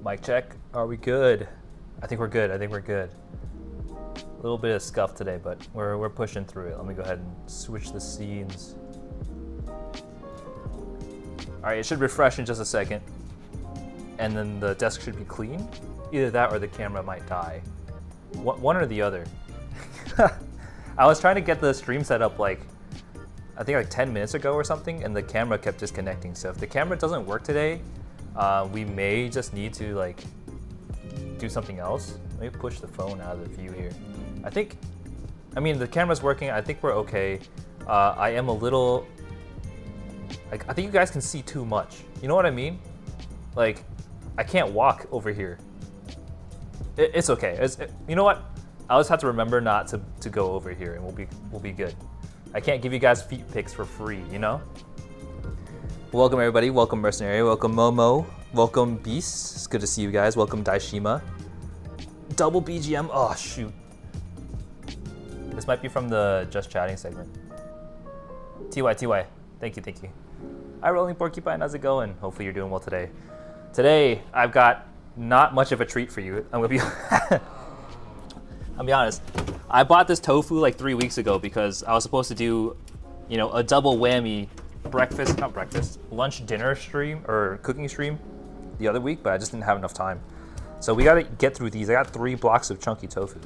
Mic check. Are we good? I think we're good. A little bit of scuff today, but we're pushing through it. Let me go ahead and switch the scenes. All right, it should refresh in just a second. And then the desk should be clean. Either that or the camera might die. One or the other. I was trying to get the stream set up I think like 10 minutes ago or something, and the camera kept disconnecting. So if the camera doesn't work today, we may just need to do something else. Let me push the phone out of the view here. I mean, the camera's working. I think we're okay. I am a little, I think you guys can see too much. You know what I mean? I can't walk over here. It's okay. You know what? I'll just have to remember not to go over here, and we'll be good. I can't give you guys feet pics for free, you know? Welcome everybody. Welcome Mercenary. Welcome Momo. Welcome Beast. It's good to see you guys. Welcome Daishima. Double BGM. Oh shoot. This might be from the Just Chatting segment. TY. Thank you. Hi Rolling Porcupine. How's it going? Hopefully you're doing well today. Today I've got not much of a treat for you. I'll be honest. I bought this tofu like 3 weeks ago because I was supposed to do, a double whammy lunch, dinner stream or cooking stream the other week, but I just didn't have enough time. So we gotta get through these. I got 3 blocks of chunky tofu.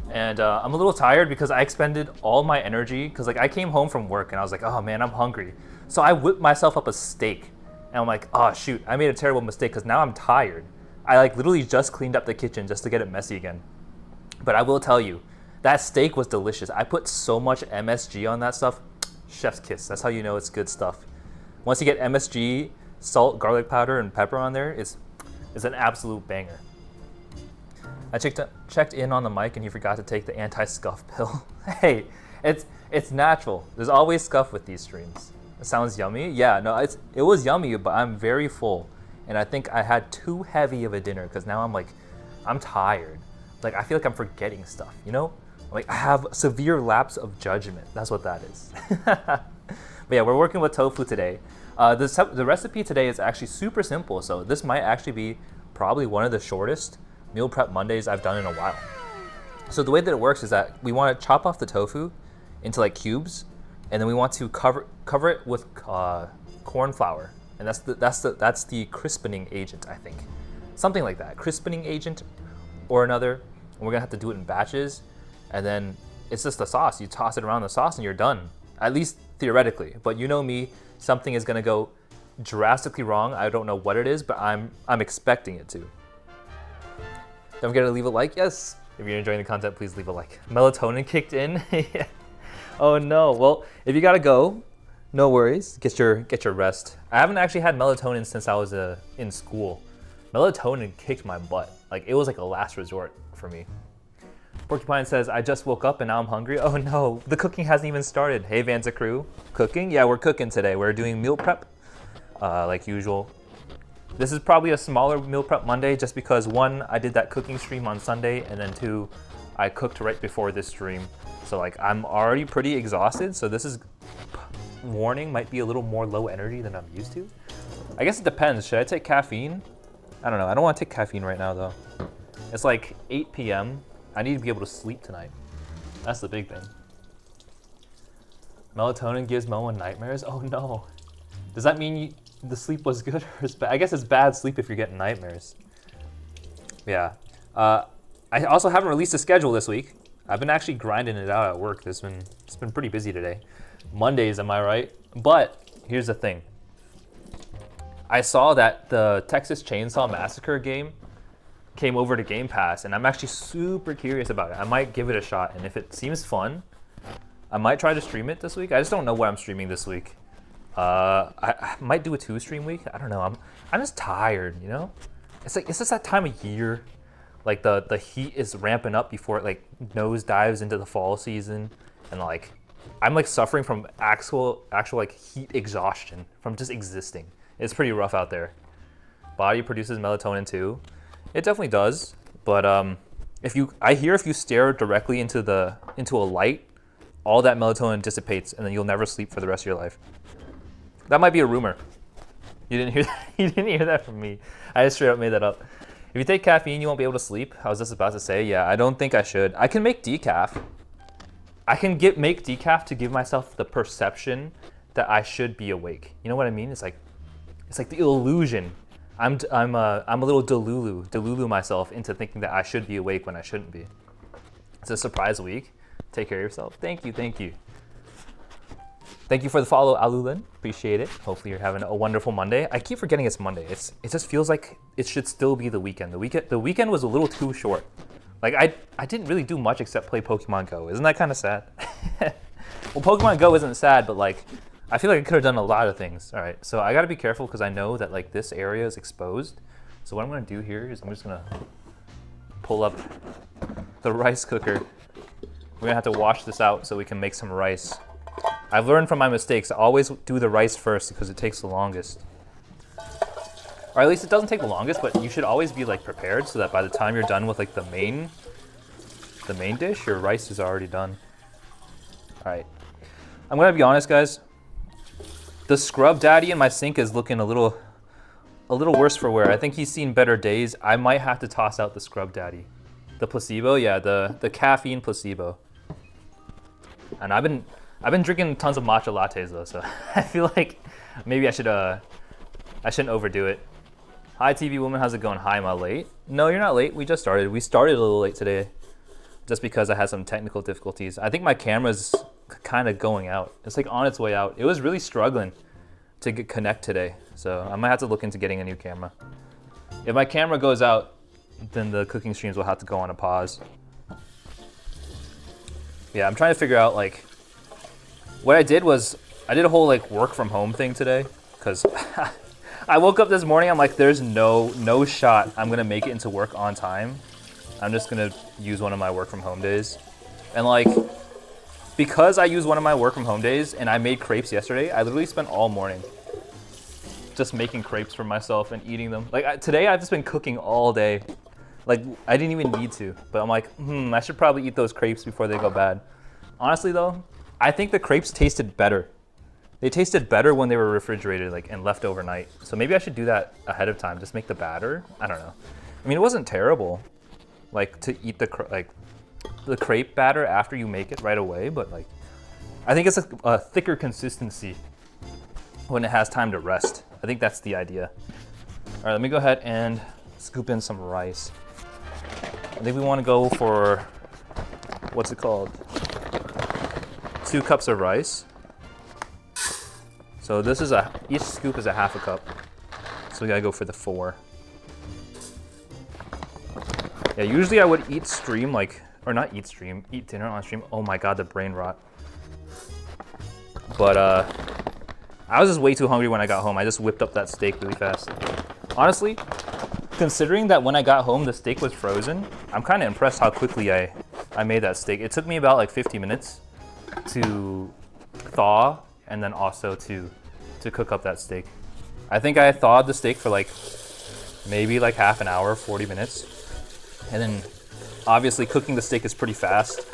And I'm a little tired because I expended all my energy because I came home from work and I was like, oh man, I'm hungry. So I whipped myself up a steak and I'm like, oh shoot, I made a terrible mistake because now I'm tired. I literally just cleaned up the kitchen just to get it messy again. But I will tell you, that steak was delicious. I put so much MSG on that stuff. Chef's kiss. That's how you know it's good stuff. Once you get MSG, salt, garlic powder, and pepper on there, it's an absolute banger. I checked in on the mic and he forgot to take the anti-scuff pill. Hey, it's natural. There's always scuff with these streams. It sounds yummy. Yeah, no, it was yummy, but I'm very full. And I think I had too heavy of a dinner because now I'm tired. I feel like I'm forgetting stuff, I have severe lapse of judgment. That's what that is. But yeah, we're working with tofu today. The recipe today is actually super simple, so this might actually be probably one of the shortest meal prep Mondays I've done in a while. So the way that it works is that we want to chop off the tofu into cubes, and then we want to cover it with corn flour, and that's the crispening agent, I think, something like that, crispening agent or another. And we're gonna have to do it in batches, and then it's just the sauce. You toss it around the sauce and you're done, at least theoretically. But you know me, something is gonna go drastically wrong. I don't know what it is, but I'm expecting it to. Don't forget to leave a like. Yes, if you're enjoying the content, please leave a like. Melatonin kicked in. Yeah. Oh no. Well, if you gotta go, no worries. Get your rest. I haven't actually had melatonin since I was in school. Melatonin kicked my butt. It was a last resort for me. Porcupine says, I just woke up and now I'm hungry. Oh no, the cooking hasn't even started. Hey Vanza crew, cooking? Yeah, we're cooking today. We're doing meal prep, like usual. This is probably a smaller meal prep Monday just because 1, I did that cooking stream on Sunday, and then 2, I cooked right before this stream. So I'm already pretty exhausted, so this is, warning, might be a little more low energy than I'm used to. I guess it depends. Should I take caffeine? I don't know. I don't want to take caffeine right now though. It's 8 p.m. I need to be able to sleep tonight. That's the big thing. Melatonin gives Moa nightmares? Oh no. Does that mean the sleep was good or it's bad? I guess it's bad sleep if you're getting nightmares. Yeah. I also haven't released a schedule this week. I've been actually grinding it out at work. It's been pretty busy today. Mondays, am I right? But here's the thing. I saw that the Texas Chainsaw Massacre game came over to Game Pass, and I'm actually super curious about it. I might give it a shot, and if it seems fun, I might try to stream it this week. I just don't know what I'm streaming this week. I might do a 2-stream week. I don't know. I'm just tired, It's just that time of year. The heat is ramping up before it nose dives into the fall season, and I'm suffering from actual heat exhaustion from just existing. It's pretty rough out there. Body produces melatonin too. It definitely does, but I hear if you stare directly into a light, all that melatonin dissipates, and then you'll never sleep for the rest of your life. That might be a rumor. You didn't hear that? You didn't hear that from me. I just straight up made that up. If you take caffeine, you won't be able to sleep. I was just about to say, yeah, I don't think I should. I can make decaf. I can make decaf to give myself the perception that I should be awake. You know what I mean? It's like the illusion. I'm a little delulu myself into thinking that I should be awake when I shouldn't be. It's a surprise week. Take care of yourself. Thank you. Thank you for the follow, Alulan. Appreciate it. Hopefully you're having a wonderful Monday. I keep forgetting it's Monday. It just feels like it should still be the weekend. The weekend was a little too short. Like I didn't really do much except play Pokemon Go. Isn't that kind of sad? Well, Pokemon Go isn't sad, but like I feel like I could have done a lot of things. All right, so I got to be careful because I know that like this area is exposed. So what I'm gonna do here is I'm just gonna pull up the rice cooker. We're gonna have to wash this out so we can make some rice. I've learned from my mistakes. I always do the rice first because it takes the longest. Or at least it doesn't take the longest, but you should always be like prepared so that by the time you're done with like the main dish, your rice is already done. All right, I'm gonna be honest, guys. The scrub daddy in my sink is looking a little worse for wear. I think he's seen better days. I might have to toss out the scrub daddy. The placebo, yeah, the caffeine placebo. And I've been drinking tons of matcha lattes though, so I feel like maybe I shouldn't overdo it. Hi TV woman, how's it going? Hi, am I late? No, you're not late. We just started. We started a little late today just because I had some technical difficulties. I think my camera's kind of going out. It's like on its way out. It was really struggling to connect today, so I might have to look into getting a new camera. If my camera goes out, then the cooking streams will have to go on a pause. Yeah, I'm trying to figure out like what I did was I did a whole like work from home thing today because I woke up this morning. I'm like, there's no shot I'm gonna make it into work on time. I'm just gonna use one of my work from home days, and like because I used one of my work from home days and I made crepes yesterday, I literally spent all morning just making crepes for myself and eating them. Like today, I've just been cooking all day. Like I didn't even need to, but I'm like, I should probably eat those crepes before they go bad. Honestly though, I think the crepes tasted better. They tasted better when they were refrigerated, like and left overnight. So maybe I should do that ahead of time. Just make the batter. I don't know. I mean, it wasn't terrible, like to eat the crepe batter after you make it right away. But like, I think it's a thicker consistency when it has time to rest. I think that's the idea. All right, let me go ahead and scoop in some rice. I think we want to go for what's it called? 2 cups of rice. So this is each scoop is a half a cup. So we gotta go for the 4. Yeah, usually I would eat stream eat dinner on stream. Oh my god, the brain rot. But I was just way too hungry when I got home. I just whipped up that steak really fast. Honestly, considering that when I got home the steak was frozen, I'm kind of impressed how quickly I made that steak. It took me about like 50 minutes to thaw and then also to cook up that steak. I think I thawed the steak for like maybe like half an hour, 40 minutes. And then obviously cooking the steak is pretty fast.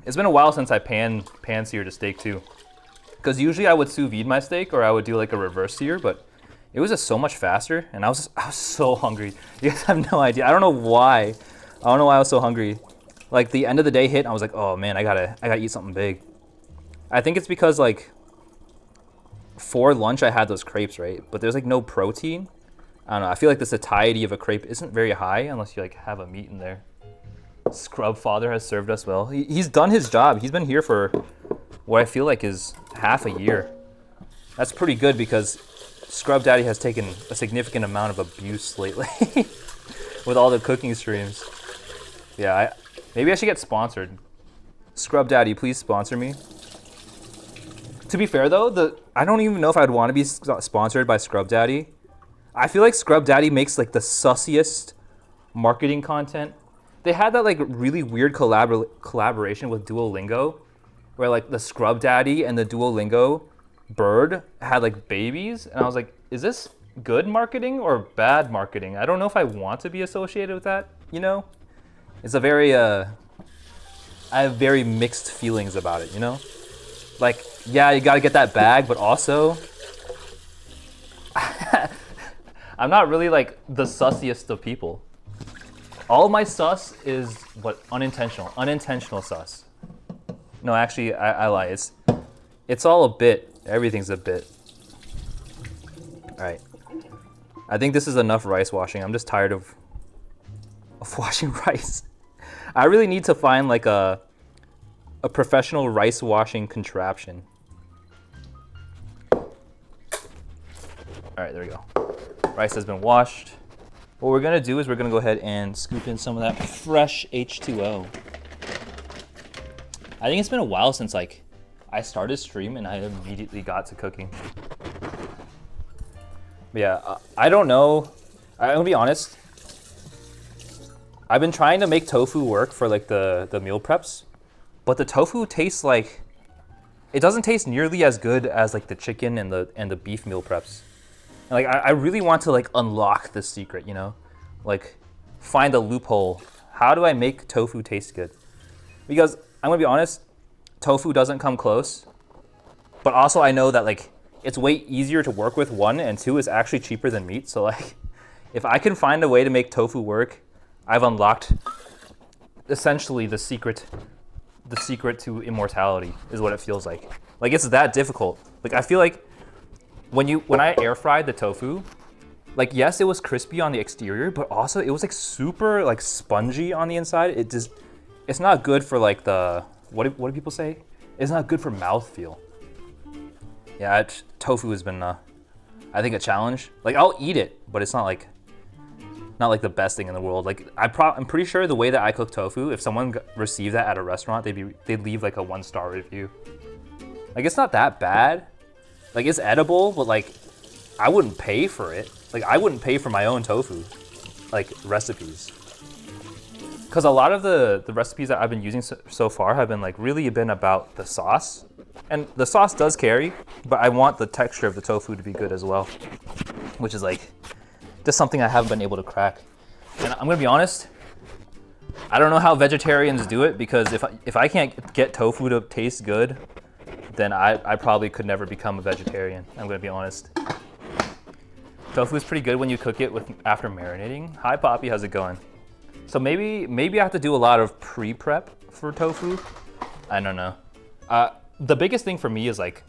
It's been a while since I pan-seared a steak too. Because usually I would sous vide my steak or I would do like a reverse sear, but it was just so much faster and I was so hungry. You guys have no idea. I don't know why I was so hungry. Like the end of the day hit and I was like, oh man, I gotta eat something big. I think it's because like for lunch I had those crepes, right? But there's like no protein. I don't know, I feel like the satiety of a crepe isn't very high unless you like have a meat in there. Scrub father has served us well. He's done his job. He's been here for what I feel like is half a year. That's pretty good because Scrub Daddy has taken a significant amount of abuse lately with all the cooking streams. Yeah, maybe I should get sponsored. Scrub Daddy, please sponsor me. To be fair though, I don't even know if I'd want to be sponsored by Scrub Daddy. I feel like Scrub Daddy makes like the sussiest marketing content. They had that like really weird collaboration with Duolingo where like the Scrub Daddy and the Duolingo bird had like babies. And I was like, is this good marketing or bad marketing? I don't know if I want to be associated with that, you know? It's a very, I have very mixed feelings about it, you know? Like, yeah, you gotta get that bag, but also I'm not really like the sussiest of people. All my sus is what unintentional sus. No, actually, I lie. It's all a bit. Everything's a bit. All right. I think this is enough rice washing. I'm just tired of washing rice. I really need to find like a professional rice washing contraption. All right, there we go. Rice has been washed. What we're gonna do is we're gonna go ahead and scoop in some of that fresh H2O. I think it's been a while since like I started stream and I immediately got to cooking. But yeah, I don't know. I'm gonna be honest. I've been trying to make tofu work for like the meal preps, but the tofu tastes like, it doesn't taste nearly as good as like the chicken and the beef meal preps. And, like I really want to like unlock the secret, you know, like find a loophole. How do I make tofu taste good? Because I'm gonna be honest, tofu doesn't come close, but also I know that like it's way easier to work with, one, and two, is actually cheaper than meat. So like, if I can find a way to make tofu work, I've unlocked essentially the secret to immortality is what it feels like. Like it's that difficult. Like I feel like when I air fried the tofu, like yes, it was crispy on the exterior, but also it was like super like spongy on the inside. It's not good for like the, what do people say? It's not good for mouthfeel. Yeah, tofu has been, I think, a challenge. Like I'll eat it, but it's not like the best thing in the world. Like I'm pretty sure the way that I cook tofu, if someone received that at a restaurant, they'd leave like a 1-star review. Like it's not that bad. Like it's edible, but like I wouldn't pay for it. Like I wouldn't pay for my own tofu, like recipes. Because a lot of the recipes that I've been using so far have been like really been about the sauce. And the sauce does carry, but I want the texture of the tofu to be good as well, which is like just something I haven't been able to crack. And I'm gonna be honest, I don't know how vegetarians do it, because if I can't get tofu to taste good, then I probably could never become a vegetarian. I'm gonna be honest. Tofu is pretty good when you cook it after marinating. Hi Poppy, how's it going? So maybe I have to do a lot of pre-prep for tofu. I don't know. The biggest thing for me is like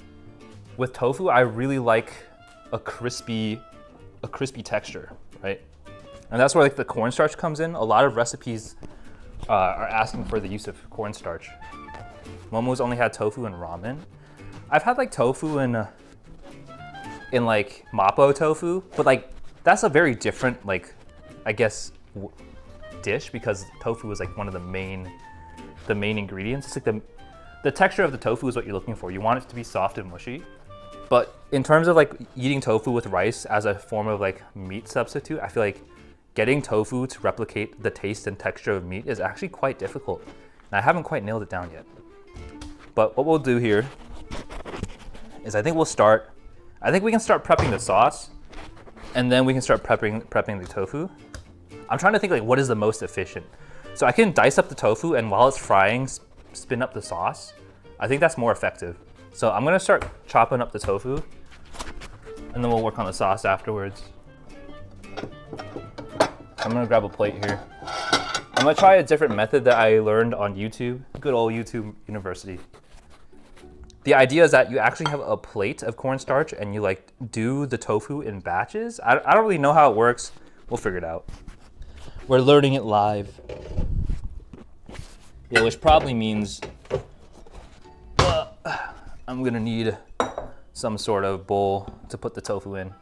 with tofu, I really like a crispy texture, right? And that's where like the cornstarch comes in. A lot of recipes are asking for the use of cornstarch. Momo's only had tofu and ramen. I've had like tofu in like mapo tofu, but like that's a very different like, I guess, dish, because tofu is like one of the main ingredients. It's like the texture of the tofu is what you're looking for. You want it to be soft and mushy. But in terms of like eating tofu with rice as a form of like meat substitute, I feel like getting tofu to replicate the taste and texture of meat is actually quite difficult. And I haven't quite nailed it down yet. But what we'll do here is I think we can start prepping the sauce, and then we can start prepping the tofu. I'm trying to think like what is the most efficient. So I can dice up the tofu, and while it's frying, spin up the sauce. I think that's more effective. So I'm gonna start chopping up the tofu, and then we'll work on the sauce afterwards. I'm gonna grab a plate here. I'm gonna try a different method that I learned on YouTube, good old YouTube University. The idea is that you actually have a plate of cornstarch and you like do the tofu in batches. I don't really know how it works. We'll figure it out. We're learning it live. Yeah, which probably means I'm gonna need some sort of bowl to put the tofu in.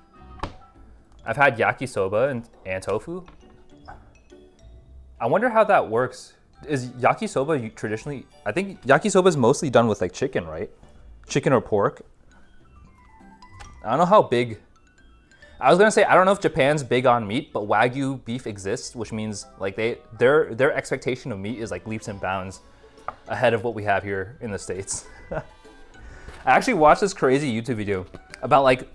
I've had yakisoba and tofu. I wonder how that works. Is yakisoba traditionally, I think yakisoba is mostly done with like chicken, right? Chicken or pork. I don't know how big. I was gonna say, I don't know if Japan's big on meat, but Wagyu beef exists, which means like their expectation of meat is like leaps and bounds ahead of what we have here in the States. I actually watched this crazy YouTube video about like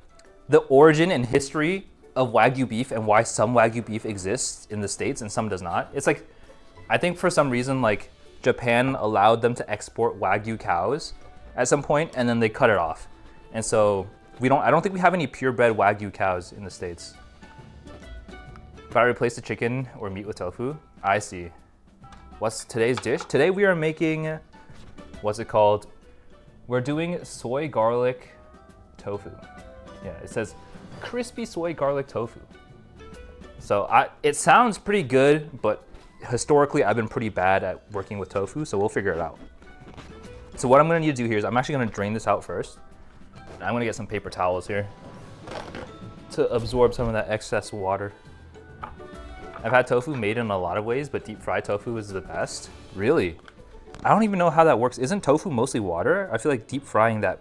the origin and history of Wagyu beef and why some Wagyu beef exists in the States and some does not. It's like, I think for some reason like Japan allowed them to export Wagyu cows at some point, and then they cut it off. And so I don't think we have any purebred Wagyu cows in the States. If I replace the chicken or meat with tofu, I see. What's today's dish? Today we are making, what's it called? We're doing soy garlic tofu. Yeah, it says crispy soy garlic tofu. So it sounds pretty good, but historically I've been pretty bad at working with tofu, so we'll figure it out. So what I'm gonna need to do here is I'm actually gonna drain this out first. I'm gonna get some paper towels here to absorb some of that excess water. I've had tofu made in a lot of ways, but deep fried tofu is the best. Really? I don't even know how that works. Isn't tofu mostly water? I feel like deep frying that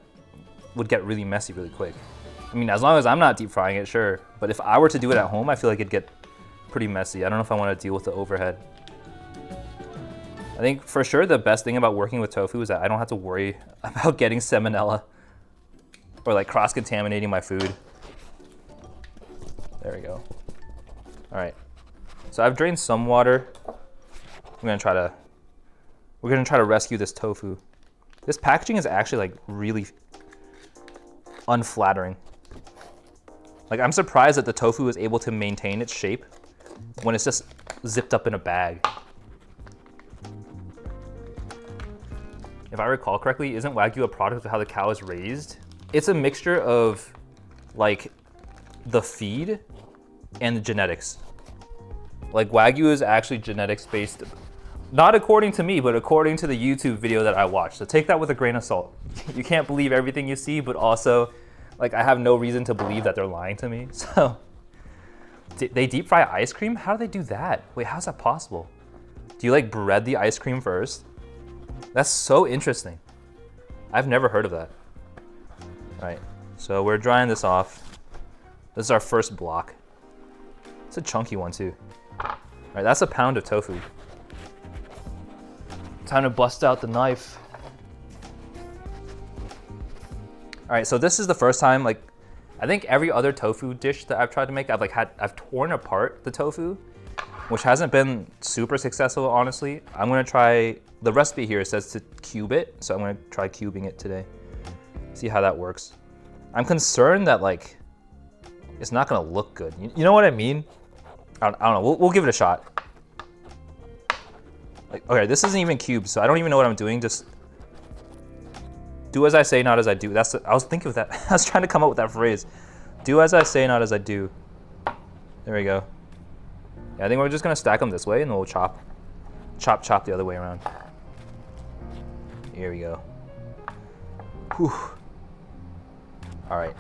would get really messy really quick. I mean, as long as I'm not deep frying it, sure. But if I were to do it at home, I feel like it'd get pretty messy. I don't know if I want to deal with the overhead. I think for sure the best thing about working with tofu is that I don't have to worry about getting salmonella or like cross-contaminating my food. There we go. All right. So I've drained some water. We're gonna try to rescue this tofu. This packaging is actually like really unflattering. Like I'm surprised that the tofu is able to maintain its shape when it's just zipped up in a bag. If I recall correctly, isn't Wagyu a product of how the cow is raised? It's a mixture of like the feed and the genetics. Like Wagyu is actually genetics based, not according to me, but according to the YouTube video that I watched. So take that with a grain of salt. You can't believe everything you see, but also like I have no reason to believe that they're lying to me. So they deep fry ice cream? How do they do that? Wait, how's that possible? Do you like bread the ice cream first? That's so interesting. I've never heard of that. All right, so we're drying this off. This is our first block. It's a chunky one too. All right, that's a pound of tofu. Time to bust out the knife. All right, so this is the first time, like, I think every other tofu dish that I've tried to make, I've torn apart the tofu, which hasn't been super successful, honestly. I'm gonna try, the recipe here says to cube it, so I'm gonna try cubing it today. See how that works. I'm concerned that like, it's not gonna look good. You know what I mean? I don't know, we'll give it a shot. Like, okay, this isn't even cubed, so I don't even know what I'm doing. Just do as I say, not as I do. I was thinking of that. I was trying to come up with that phrase. Do as I say, not as I do. There we go. Yeah, I think we're just gonna stack them this way and then we'll chop the other way around. Here we go. Whew. All right.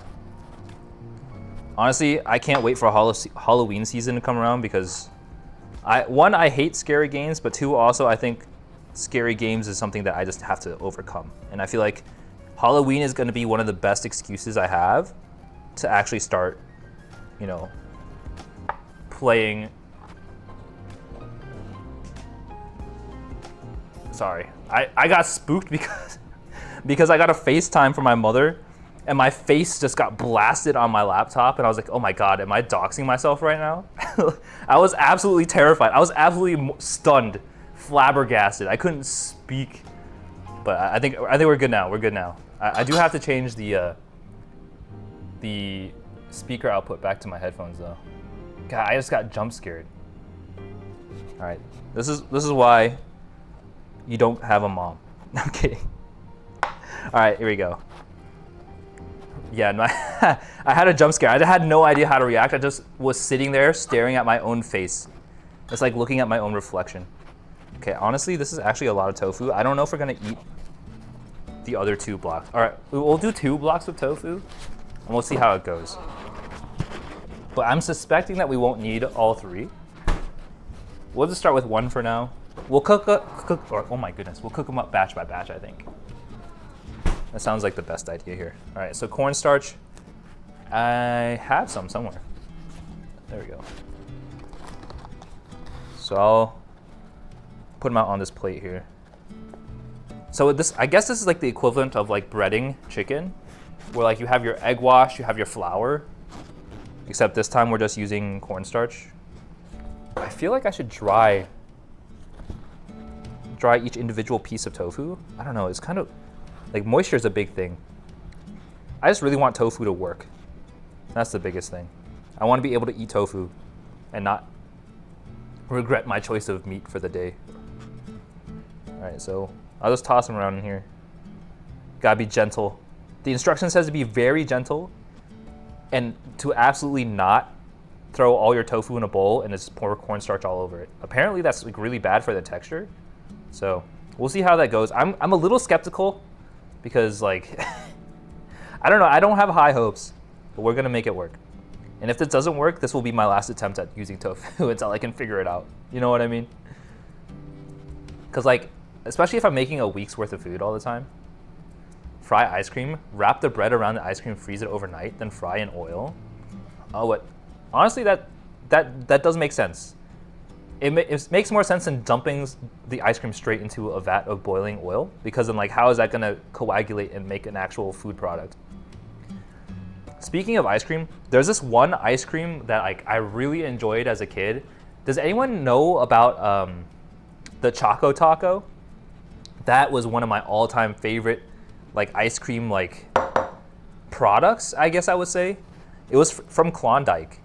Honestly, I can't wait for Halloween season to come around because one, I hate scary games, but two, also I think scary games is something that I just have to overcome. And I feel like Halloween is gonna be one of the best excuses I have to actually start, you know, playing. Sorry, I got spooked because I got a FaceTime from my mother and my face just got blasted on my laptop and I was like, oh my God, am I doxing myself right now? I was absolutely terrified. I was absolutely stunned, flabbergasted. I couldn't speak, but I think we're good now. We're good now. I do have to change the speaker output back to my headphones though. God, I just got jump scared. All right, this is why you don't have a mom. I'm kidding. All right, here we go. Yeah, no, I had a jump scare. I had no idea how to react. I just was sitting there staring at my own face. It's like looking at my own reflection. Okay, honestly, this is actually a lot of tofu. I don't know if we're gonna eat the other 2 blocks. All right, we'll do 2 blocks of tofu and we'll see how it goes. But I'm suspecting that we won't need all 3. We'll just start with 1 for now. We'll oh my goodness, we'll cook them up batch by batch, I think. That sounds like the best idea here. All right, so cornstarch. I have some somewhere. There we go. So I'll put them out on this plate here. So I guess this is like the equivalent of like breading chicken, where like you have your egg wash, you have your flour, except this time we're just using cornstarch. I feel like I should dry each individual piece of tofu. I don't know, it's kind of, like moisture is a big thing. I just really want tofu to work. That's the biggest thing. I want to be able to eat tofu and not regret my choice of meat for the day. All right, so I'll just toss them around in here. Gotta be gentle. The instruction says to be very gentle and to absolutely not throw all your tofu in a bowl and just pour cornstarch all over it. Apparently that's like really bad for the texture. So we'll see how that goes. I'm a little skeptical because like, I don't know, I don't have high hopes, but we're gonna make it work. And if this doesn't work, this will be my last attempt at using tofu until I can figure it out. You know what I mean? Because like, especially if I'm making a week's worth of food all the time, fry ice cream, wrap the bread around the ice cream, freeze it overnight, then fry in oil. Oh, what? Honestly, that does make sense. It makes more sense than dumping the ice cream straight into a vat of boiling oil, because then like, how is that gonna coagulate and make an actual food product? Speaking of ice cream, there's this one ice cream that like I really enjoyed as a kid. Does anyone know about the Choco Taco? That was one of my all-time favorite like ice cream like products, I guess I would say. It was from Klondike,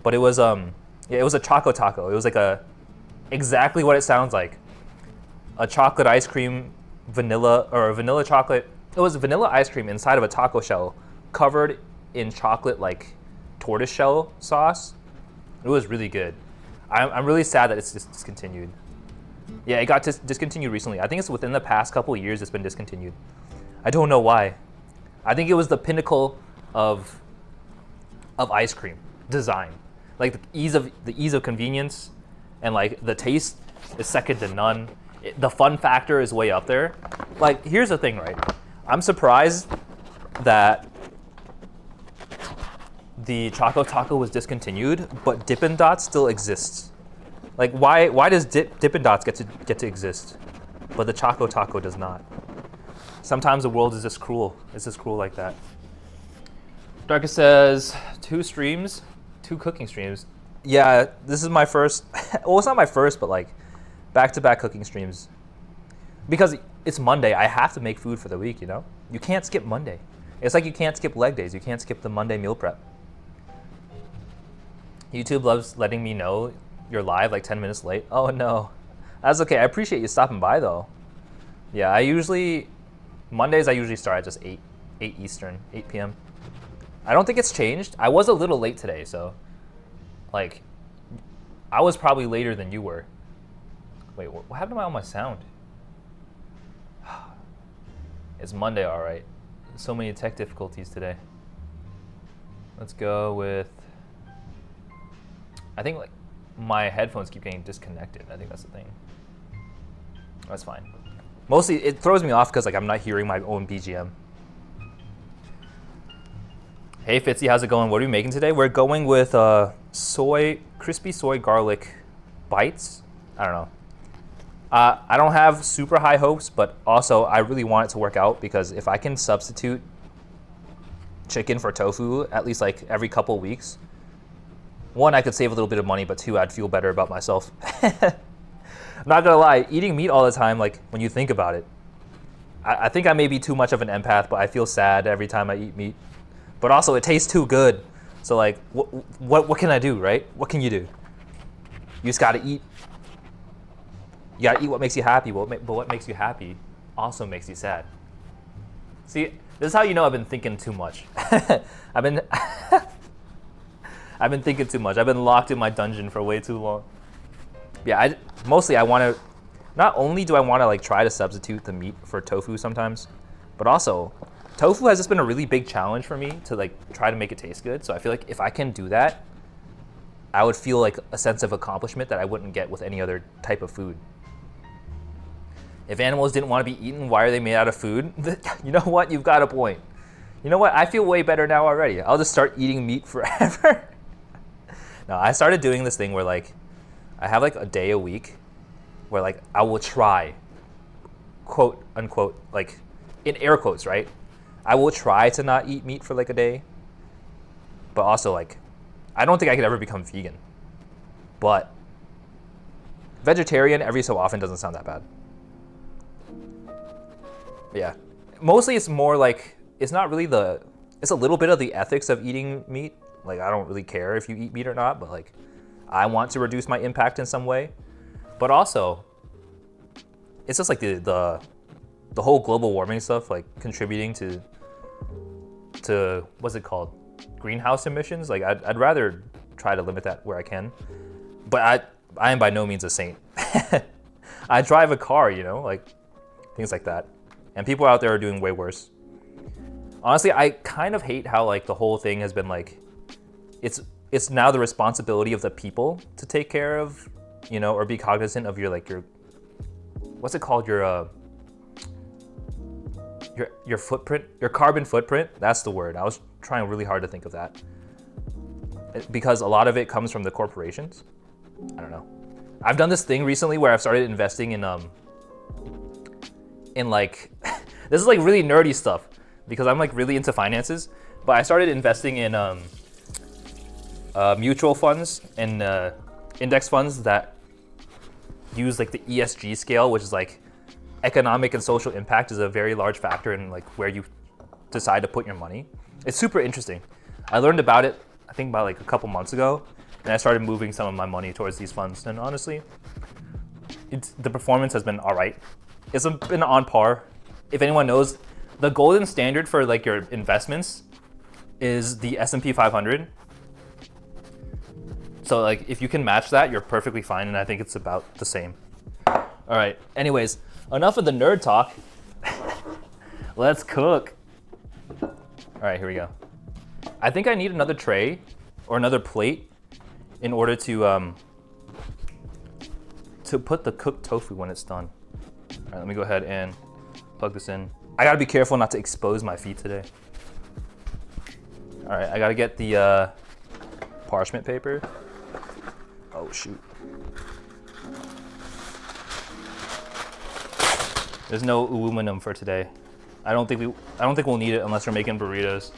but it was it was a Choco Taco. It was like exactly what it sounds like, a chocolate ice cream, vanilla chocolate. It was vanilla ice cream inside of a taco shell, covered in chocolate like tortoise shell sauce. It was really good. I'm really sad that it's discontinued. Yeah, it got discontinued recently. I think it's within the past couple of years it's been discontinued. I don't know why. I think it was the pinnacle of ice cream design. Like the ease of convenience, and like the taste is second to none. The fun factor is way up there. Like, here's the thing, right? I'm surprised that the Choco Taco was discontinued, but Dippin' Dots still exists. Like, why does Dippin' Dots get to exist, but the Choco Taco does not? Sometimes the world is just cruel. It's just cruel like that. Darkus says 2 streams, 2 cooking streams. Yeah, this is my first. Well, it's not my first, but like back-to-back cooking streams. Because it's Monday, I have to make food for the week. You know, you can't skip Monday. It's like you can't skip leg days. You can't skip the Monday meal prep. YouTube loves letting me know you're live like 10 minutes late. Oh no, that's okay. I appreciate you stopping by though. Yeah, Mondays I usually start at just 8 Eastern, 8 p.m. I don't think it's changed. I was a little late today, so like I was probably later than you were. Wait, what happened to all my sound? It's Monday, all right. So many tech difficulties today. Let's go with, I think like my headphones keep getting disconnected. I think that's the thing. That's fine. Mostly it throws me off because like I'm not hearing my own BGM. Hey Fitzy, how's it going? What are we making today? We're going with crispy soy garlic bites. I don't know. I don't have super high hopes, but also I really want it to work out, because if I can substitute chicken for tofu at least like every couple weeks, 1, I could save a little bit of money, but 2, I'd feel better about myself. I'm not gonna lie, eating meat all the time, like when you think about it, I think I may be too much of an empath, but I feel sad every time I eat meat. But also it tastes too good. So like, what can I do, right? What can you do? You just gotta eat. You gotta eat what makes you happy, but what makes you happy also makes you sad. See, this is how you know I've been thinking too much. I've been thinking too much. I've been locked in my dungeon for way too long. Yeah, mostly I want to, not only do I want to like try to substitute the meat for tofu sometimes, but also tofu has just been a really big challenge for me to like try to make it taste good. So I feel like if I can do that, I would feel like a sense of accomplishment that I wouldn't get with any other type of food. If animals didn't want to be eaten, why are they made out of food? You know what? You've got a point. You know what? I feel way better now already. I'll just start eating meat forever. No, I started doing this thing where like, I have like a day a week where like I will try, quote unquote, like in air quotes, right? I will try to not eat meat for like a day, but also like, I don't think I could ever become vegan, but vegetarian every so often doesn't sound that bad. Yeah, mostly it's more like, it's not really it's a little bit of the ethics of eating meat. Like I don't really care if you eat meat or not, but like I want to reduce my impact in some way. But also, it's just like the whole global warming stuff, like contributing to what's it called? Greenhouse emissions. Like I'd rather try to limit that where I can. But I am by no means a saint. I drive a car, you know, like things like that. And people out there are doing way worse. Honestly, I kind of hate how like the whole thing has been like, it's now the responsibility of the people to take care of, you know, or be cognizant of your what's it called? Your footprint, your carbon footprint. That's the word. I was trying really hard to think of that. Because a lot of it comes from the corporations. I don't know. I've done this thing recently where I've started investing in like, this is like really nerdy stuff because I'm like really into finances, but I started investing in mutual funds and index funds that use like the ESG scale, which is like economic and social impact is a very large factor in like where you decide to put your money. It's super interesting. I learned about it, I think about like a couple months ago, and I started moving some of my money towards these funds. And honestly, the performance has been all right. It's been on par. If anyone knows, the golden standard for like your investments is the S&P 500. So like if you can match that, you're perfectly fine, and I think it's about the same. All right, anyways, enough of the nerd talk. Let's cook. All right, here we go. I think I need another tray or another plate in order to put the cooked tofu when it's done. All right, let me go ahead and plug this in. I gotta be careful not to expose my feet today. All right, I gotta get the parchment paper. Oh shoot. There's no aluminum for today. I don't think we'll need it unless we're making burritos.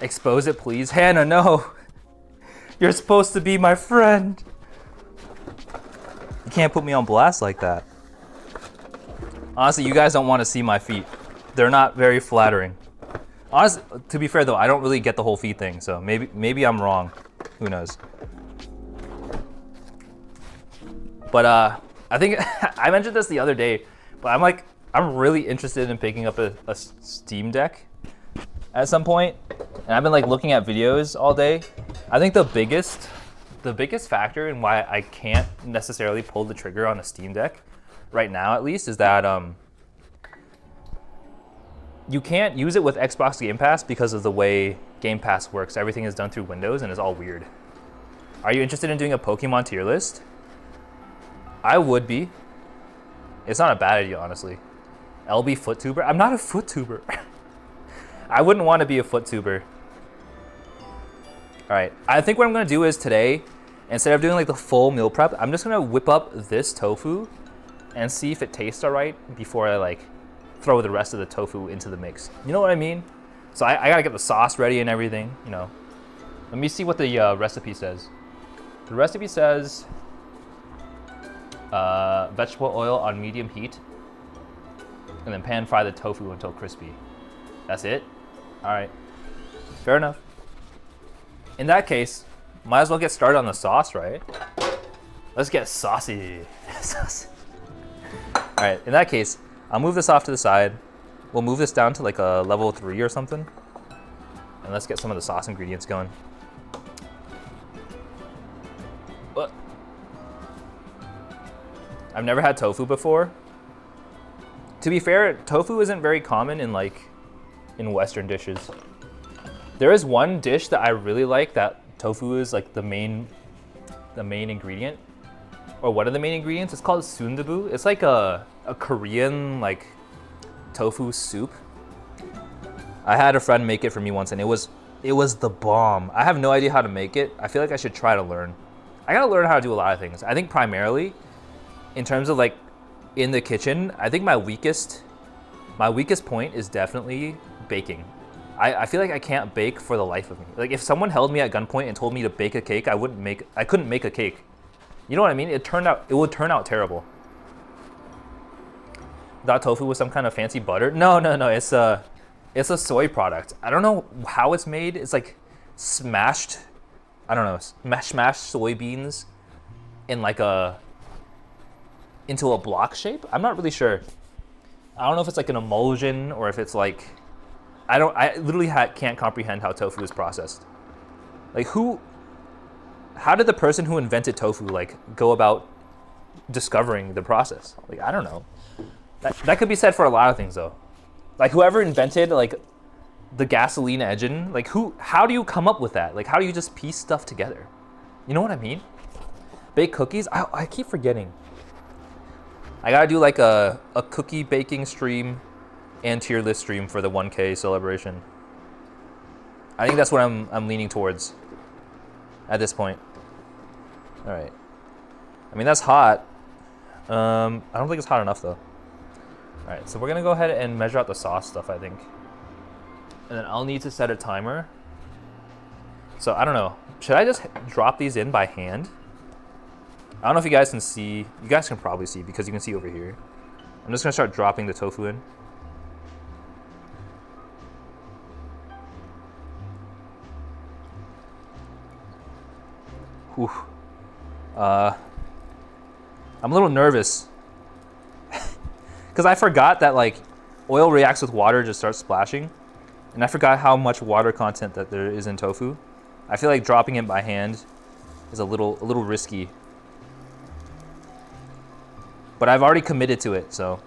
Expose it, please. Hannah, no. You're supposed to be my friend. You can't put me on blast like that. Honestly, you guys don't want to see my feet. They're not very flattering. Honestly, to be fair though, I don't really get the whole feet thing, so maybe I'm wrong. Who knows? But I think I mentioned this the other day, but I'm really interested in picking up a Steam Deck at some point, and I've been like looking at videos all day. I think the biggest factor in why I can't necessarily pull the trigger on a Steam Deck right now, at least, is that you can't use it with Xbox Game Pass because of the way Game Pass works. Everything is done through Windows and it's all weird. Are you interested in doing a Pokemon tier list? I would be. It's not a bad idea, honestly. LB FootTuber? I'm not a FootTuber. I wouldn't want to be a FootTuber. All right, I think what I'm gonna do is today, instead of doing like the full meal prep, I'm just gonna whip up this tofu and see if it tastes all right before I like throw the rest of the tofu into the mix. You know what I mean? So I gotta get the sauce ready and everything, you know. Let me see what the recipe says. The recipe says vegetable oil on medium heat and then pan fry the tofu until crispy. That's it? All right, fair enough. In that case, might as well get started on the sauce, right? Let's get saucy. All right, in that case, I'll move this off to the side. We'll move this down to like a level 3 or something. And let's get some of the sauce ingredients going. What? I've never had tofu before. To be fair, tofu isn't very common in Western dishes. There is one dish that I really like that tofu is like the main ingredient, or one of the main ingredients. It's called sundubu. It's like a Korean like tofu soup. I had a friend make it for me once, and it was the bomb. I have no idea how to make it. I feel like I should try to learn. I gotta learn how to do a lot of things. I think primarily, in terms of like in the kitchen, I think my weakest point is definitely baking. I feel like I can't bake for the life of me. Like if someone held me at gunpoint and told me to bake a cake, I couldn't make a cake. You know what I mean? It would turn out terrible. That tofu was some kind of fancy butter? No. It's a soy product. I don't know how it's made. It's like smashed I don't know, smash soybeans in like into a block shape. I'm not really sure. I don't know if it's like an emulsion or if it's like, I literally can't comprehend how tofu is processed. Like how did the person who invented tofu like go about discovering the process? Like, I don't know. That could be said for a lot of things though. Like whoever invented like the gasoline engine, like how do you come up with that? Like how do you just piece stuff together? You know what I mean? Bake cookies? I keep forgetting. I gotta do like a cookie baking stream and tier list stream for the 1K celebration. I think that's what I'm leaning towards at this point. All right. I mean, that's hot. I don't think it's hot enough though. All right, so we're gonna go ahead and measure out the sauce stuff, I think. And then I'll need to set a timer. So I don't know. Should I just drop these in by hand? I don't know if you guys can see. You guys can probably see because you can see over here. I'm just gonna start dropping the tofu in. Whew. I'm a little nervous because I forgot that like oil reacts with water, just starts splashing, and I forgot how much water content that there is in tofu. I feel like dropping it by hand is a little risky, but I've already committed to it, so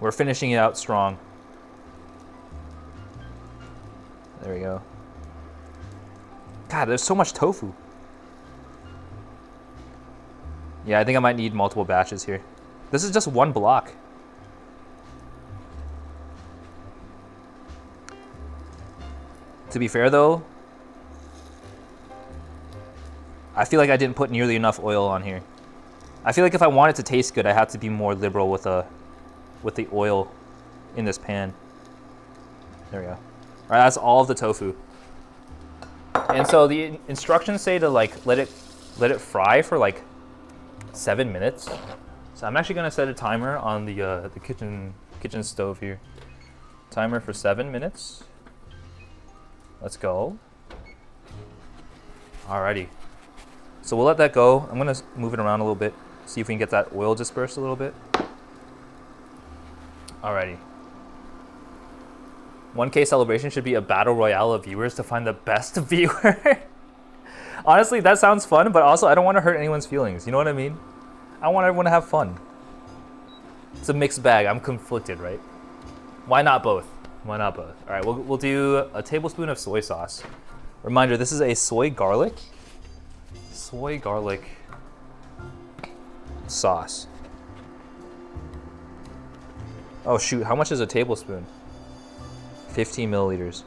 we're finishing it out strong. There we go. God, there's so much tofu. Yeah, I think I might need multiple batches here. This is just one block. To be fair though, I feel like I didn't put nearly enough oil on here. I feel like if I want it to taste good, I have to be more liberal with the oil in this pan. There we go. All right, that's all of the tofu. And so the instructions say to like let it fry for like 7 minutes. So I'm actually gonna set a timer on the kitchen stove here. Timer for 7 minutes. Let's go. Alrighty. So we'll let that go. I'm gonna move it around a little bit, see if we can get that oil dispersed a little bit. Alrighty. 1K celebration should be a battle royale of viewers to find the best viewer. Honestly, that sounds fun, but also I don't want to hurt anyone's feelings. You know what I mean? I want everyone to have fun. It's a mixed bag. I'm conflicted, right? Why not both? Why not both? All right, we'll do a tablespoon of soy sauce. Reminder, this is a soy garlic sauce. Oh shoot, how much is a tablespoon? 15 milliliters.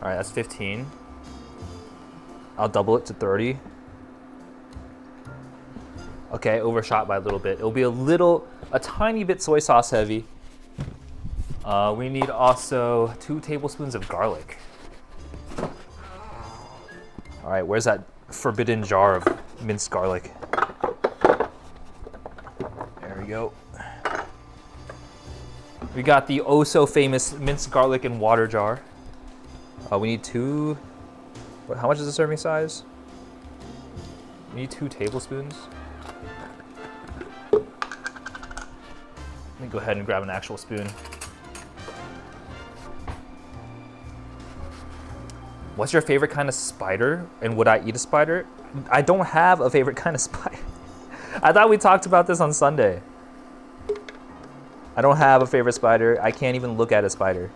All right, that's 15. I'll double it to 30. Okay, overshot by a little bit. It'll be a tiny bit soy sauce heavy. We need also 2 tablespoons of garlic. All right, where's that forbidden jar of minced garlic? There we go. We got the oh so famous minced garlic and water jar. We need 2. How much is the serving size? We need 2 tablespoons. Let me go ahead and grab an actual spoon. What's your favorite kind of spider, and would I eat a spider? I don't have a favorite kind of spider. I thought we talked about this on Sunday. I don't have a favorite spider. I can't even look at a spider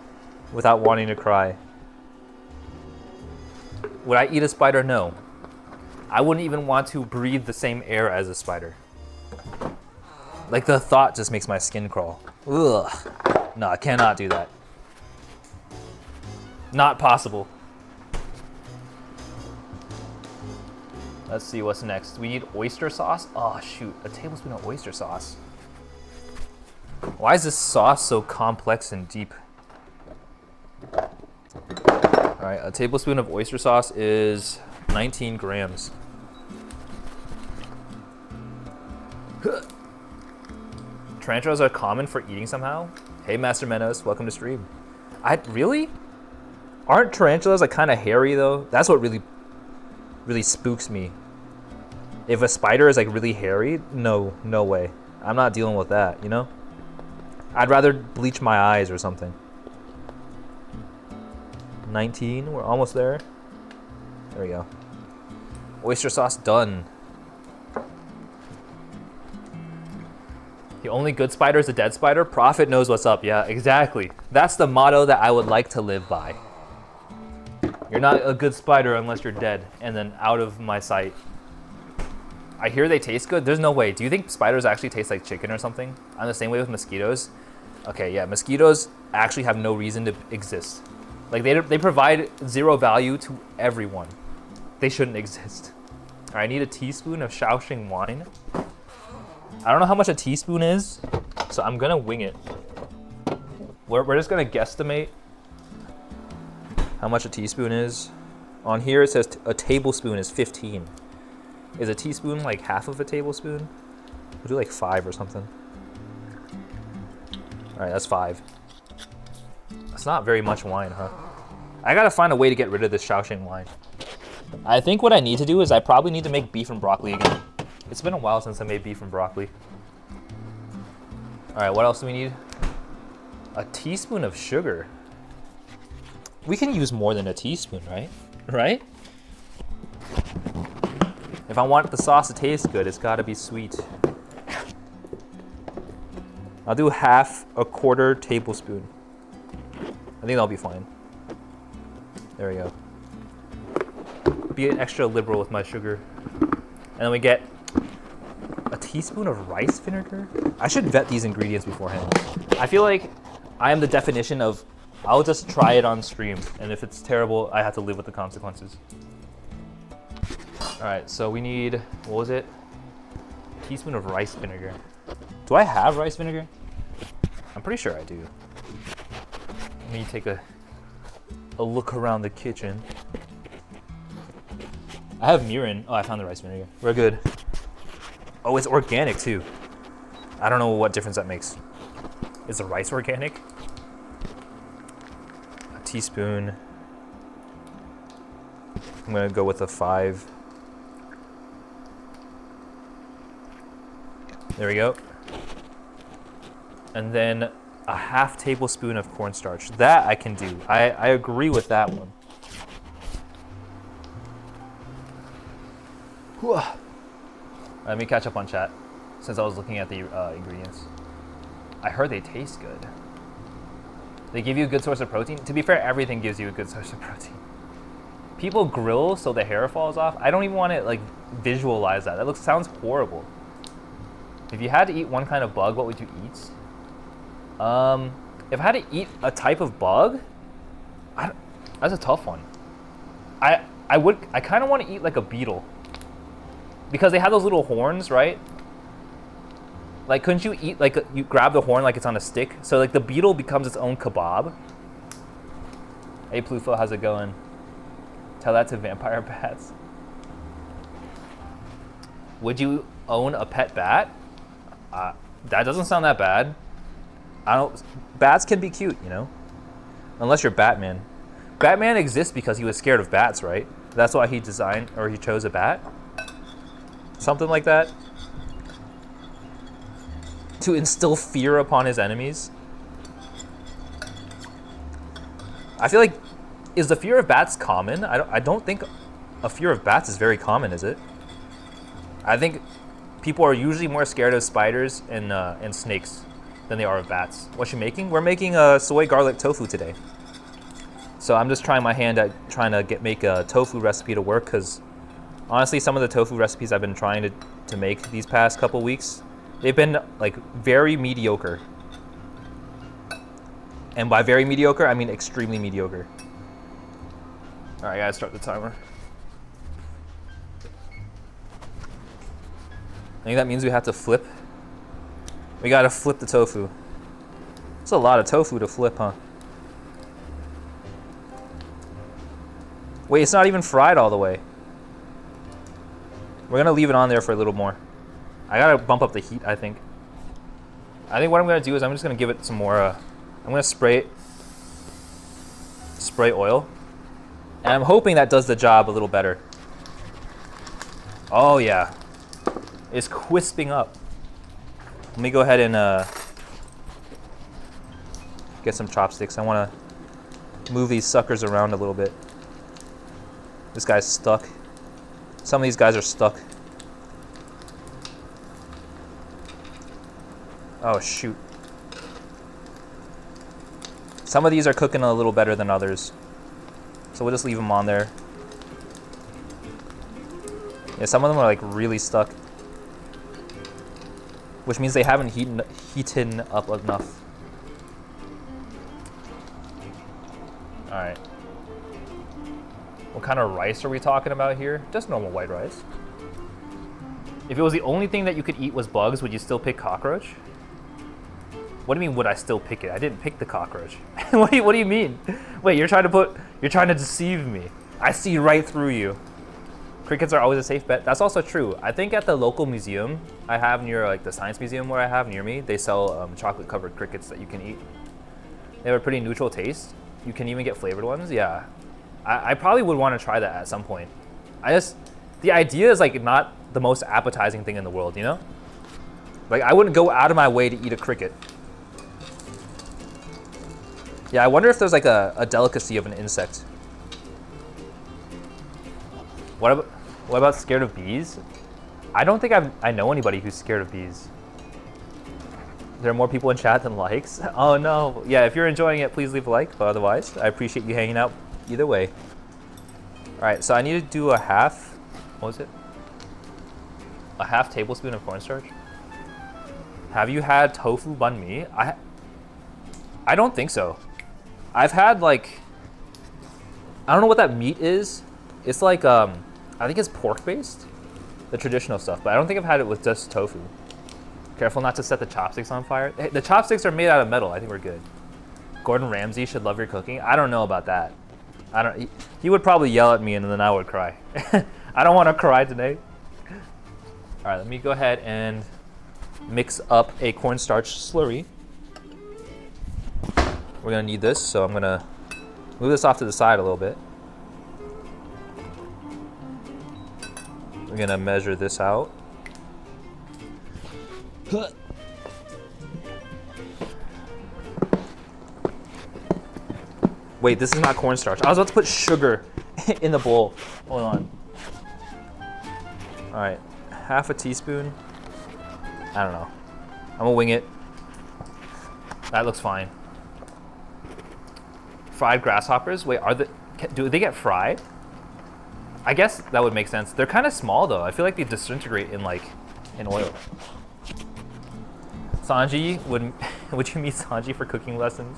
without wanting to cry. Would I eat a spider? No. I wouldn't even want to breathe the same air as a spider. Like the thought just makes my skin crawl. Ugh. No, I cannot do that. Not possible. Let's see what's next. We need oyster sauce. Oh shoot, a tablespoon of oyster sauce. Why is this sauce so complex and deep? All right, a tablespoon of oyster sauce is 19 grams. Tarantulas are common for eating somehow. Hey, Master Menos, welcome to stream. Really? Aren't tarantulas like kind of hairy though? That's what really spooks me. If a spider is like really hairy, no way. I'm not dealing with that, you know? I'd rather bleach my eyes or something. 19, we're almost there. There we go. Oyster sauce done. The only good spider is a dead spider. Prophet knows what's up. Yeah, exactly. That's the motto that I would like to live by. You're not a good spider unless you're dead and then out of my sight. I hear they taste good. There's no way. Do you think spiders actually taste like chicken or something? I'm the same way with mosquitoes. Okay, yeah, mosquitoes actually have no reason to exist. Like they provide zero value to everyone. They shouldn't exist. All right, I need a teaspoon of Shaoxing wine. I don't know how much a teaspoon is, so I'm gonna wing it. We're just gonna guesstimate how much a teaspoon is. On here it says a tablespoon is 15. Is a teaspoon like half of a tablespoon? We'll do like 5 or something. All right, that's 5. That's not very much wine, huh? I gotta find a way to get rid of this Shaoxing wine. I think what I need to do is I probably need to make beef and broccoli again. It's been a while since I made beef and broccoli. All right, what else do we need? A teaspoon of sugar. We can use more than a teaspoon, right? Right? If I want the sauce to taste good, it's gotta be sweet. I'll do a quarter tablespoon. I think that'll be fine. There we go. Be an extra liberal with my sugar. And then we get a teaspoon of rice vinegar. I should vet these ingredients beforehand. I feel like I am the definition of I'll just try it on stream, and if it's terrible, I have to live with the consequences. All right, so we need, what was it? A teaspoon of rice vinegar. Do I have rice vinegar? I'm pretty sure I do. Let me take a look around the kitchen. I have mirin. Oh, I found the rice vinegar. We're good. Oh, it's organic too. I don't know what difference that makes. Is the rice organic? A teaspoon. I'm gonna go with a 5. There we go. And then a half tablespoon of cornstarch. That I can do. I agree with that one. Let me catch up on chat since I was looking at the ingredients. I heard they taste good. They give you a good source of protein. To be fair, everything gives you a good source of protein. People grill so the hair falls off. I don't even want to like visualize that. That sounds horrible. If you had to eat one kind of bug, what would you eat? If I had to eat a type of bug, that's a tough one. I kind of want to eat like a beetle. Because they have those little horns, right? Like, couldn't you eat, like, you grab the horn like it's on a stick? So, like, the beetle becomes its own kebab. Hey, Plufo, how's it going? Tell that to vampire bats. Would you own a pet bat? That doesn't sound that bad. Bats can be cute, you know? Unless you're Batman. Batman exists because he was scared of bats, right? That's why he chose a bat? Something like that? To instill fear upon his enemies? I feel like, is the fear of bats common? I don't think a fear of bats is very common, is it? I think people are usually more scared of spiders and snakes than they are of bats. What you making? We're making a soy garlic tofu today. So I'm just trying my hand at trying to make a tofu recipe to work, because honestly, some of the tofu recipes I've been trying to make these past couple weeks, they've been like very mediocre. And by very mediocre, I mean extremely mediocre. All right, I gotta start the timer. I think that means we have to flip. We gotta flip the tofu. It's a lot of tofu to flip, huh? Wait, it's not even fried all the way. We're gonna leave it on there for a little more. I gotta bump up the heat, I think. I think what I'm gonna do is I'm just gonna give it some more, I'm gonna spray it spray oil. And I'm hoping that does the job a little better. Oh yeah, it's crisping up. Let me go ahead and get some chopsticks. I want to move these suckers around a little bit. This guy's stuck. Some of these guys are stuck. Oh shoot. Some of these are cooking a little better than others. So we'll just leave them on there. Yeah, some of them are like really stuck. Which means they haven't heated up enough. Alright. What kind of rice are we talking about here? Just normal white rice. If it was the only thing that you could eat was bugs, would you still pick cockroach? What do you mean, would I still pick it? I didn't pick the cockroach. What do you mean? Wait, you're trying to deceive me. I see right through you. Crickets are always a safe bet. That's also true. I think at the local museum I have near, like the science museum where I have near me, they sell chocolate covered crickets that you can eat. They have a pretty neutral taste. You can even get flavored ones. Yeah, I probably would want to try that at some point. The idea is like not the most appetizing thing in the world, you know? Like I wouldn't go out of my way to eat a cricket. Yeah, I wonder if there's like a delicacy of an insect. What about scared of bees? I don't think I know anybody who's scared of bees. There are more people in chat than likes. Oh no. Yeah, if you're enjoying it, please leave a like. But otherwise, I appreciate you hanging out either way. All right, so I need to do a half, what was it? A half tablespoon of cornstarch. Have you had tofu banh mi? I don't think so. I've had like, I don't know what that meat is. It's like, I think it's pork based, the traditional stuff, but I don't think I've had it with just tofu. Careful not to set the chopsticks on fire. Hey, the chopsticks are made out of metal. I think we're good. Gordon Ramsay should love your cooking. I don't know about that. He would probably yell at me and then I would cry. I don't want to cry today. All right, let me go ahead and mix up a cornstarch slurry. We're gonna need this, so I'm gonna move this off to the side a little bit. We're gonna measure this out. Wait, this is not cornstarch. I was about to put sugar in the bowl. Hold on. All right, half a teaspoon. I don't know. I'm gonna wing it. That looks fine. Fried grasshoppers? Wait, do they get fried? I guess that would make sense. They're kind of small though. I feel like they disintegrate in oil. Sanji, would you meet Sanji for cooking lessons?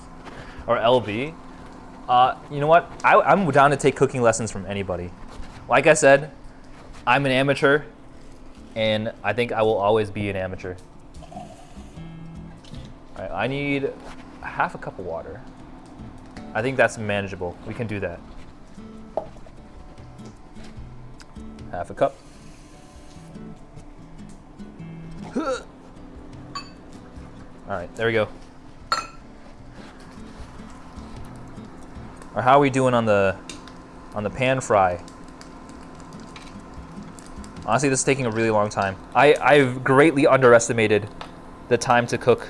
Or LB? You know what? I'm down to take cooking lessons from anybody. Like I said, I'm an amateur, and I think I will always be an amateur. All right, I need half a cup of water. I think that's manageable. We can do that. Half a cup. All right, there we go. Or how are we doing on the pan fry? Honestly, this is taking a really long time. I've greatly underestimated the time to cook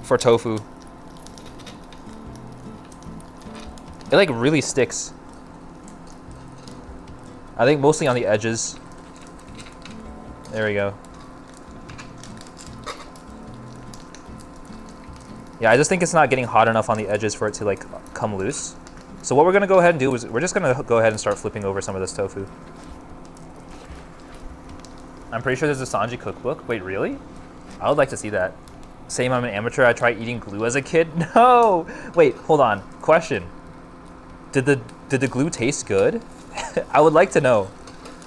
for tofu. It like really sticks. I think mostly on the edges. There we go. Yeah, I just think it's not getting hot enough on the edges for it to like come loose. So what we're gonna go ahead and do is we're just gonna go ahead and start flipping over some of this tofu. I'm pretty sure there's a Sanji cookbook. Wait, really? I would like to see that. Same, I'm an amateur. I tried eating glue as a kid. No! Wait, hold on. Question. Did the glue taste good? I would like to know.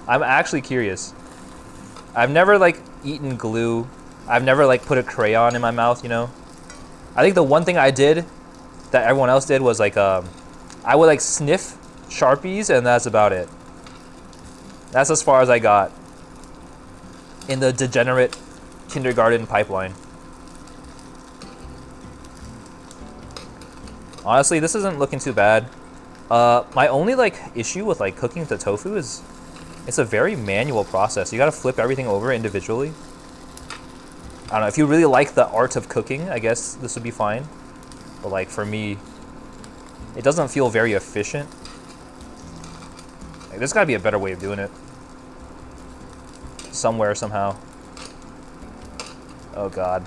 I'm actually curious. I've never like eaten glue. I've never like put a crayon in my mouth, you know? I think the one thing I did that everyone else did was like, I would like sniff Sharpies and that's about it. That's as far as I got in the degenerate kindergarten pipeline. Honestly, this isn't looking too bad. My only like issue with like cooking the tofu is it's a very manual process. You gotta flip everything over individually. I don't know, if you really like the art of cooking, I guess this would be fine. But like for me, it doesn't feel very efficient. Like, there's gotta be a better way of doing it. Somewhere, somehow. Oh god.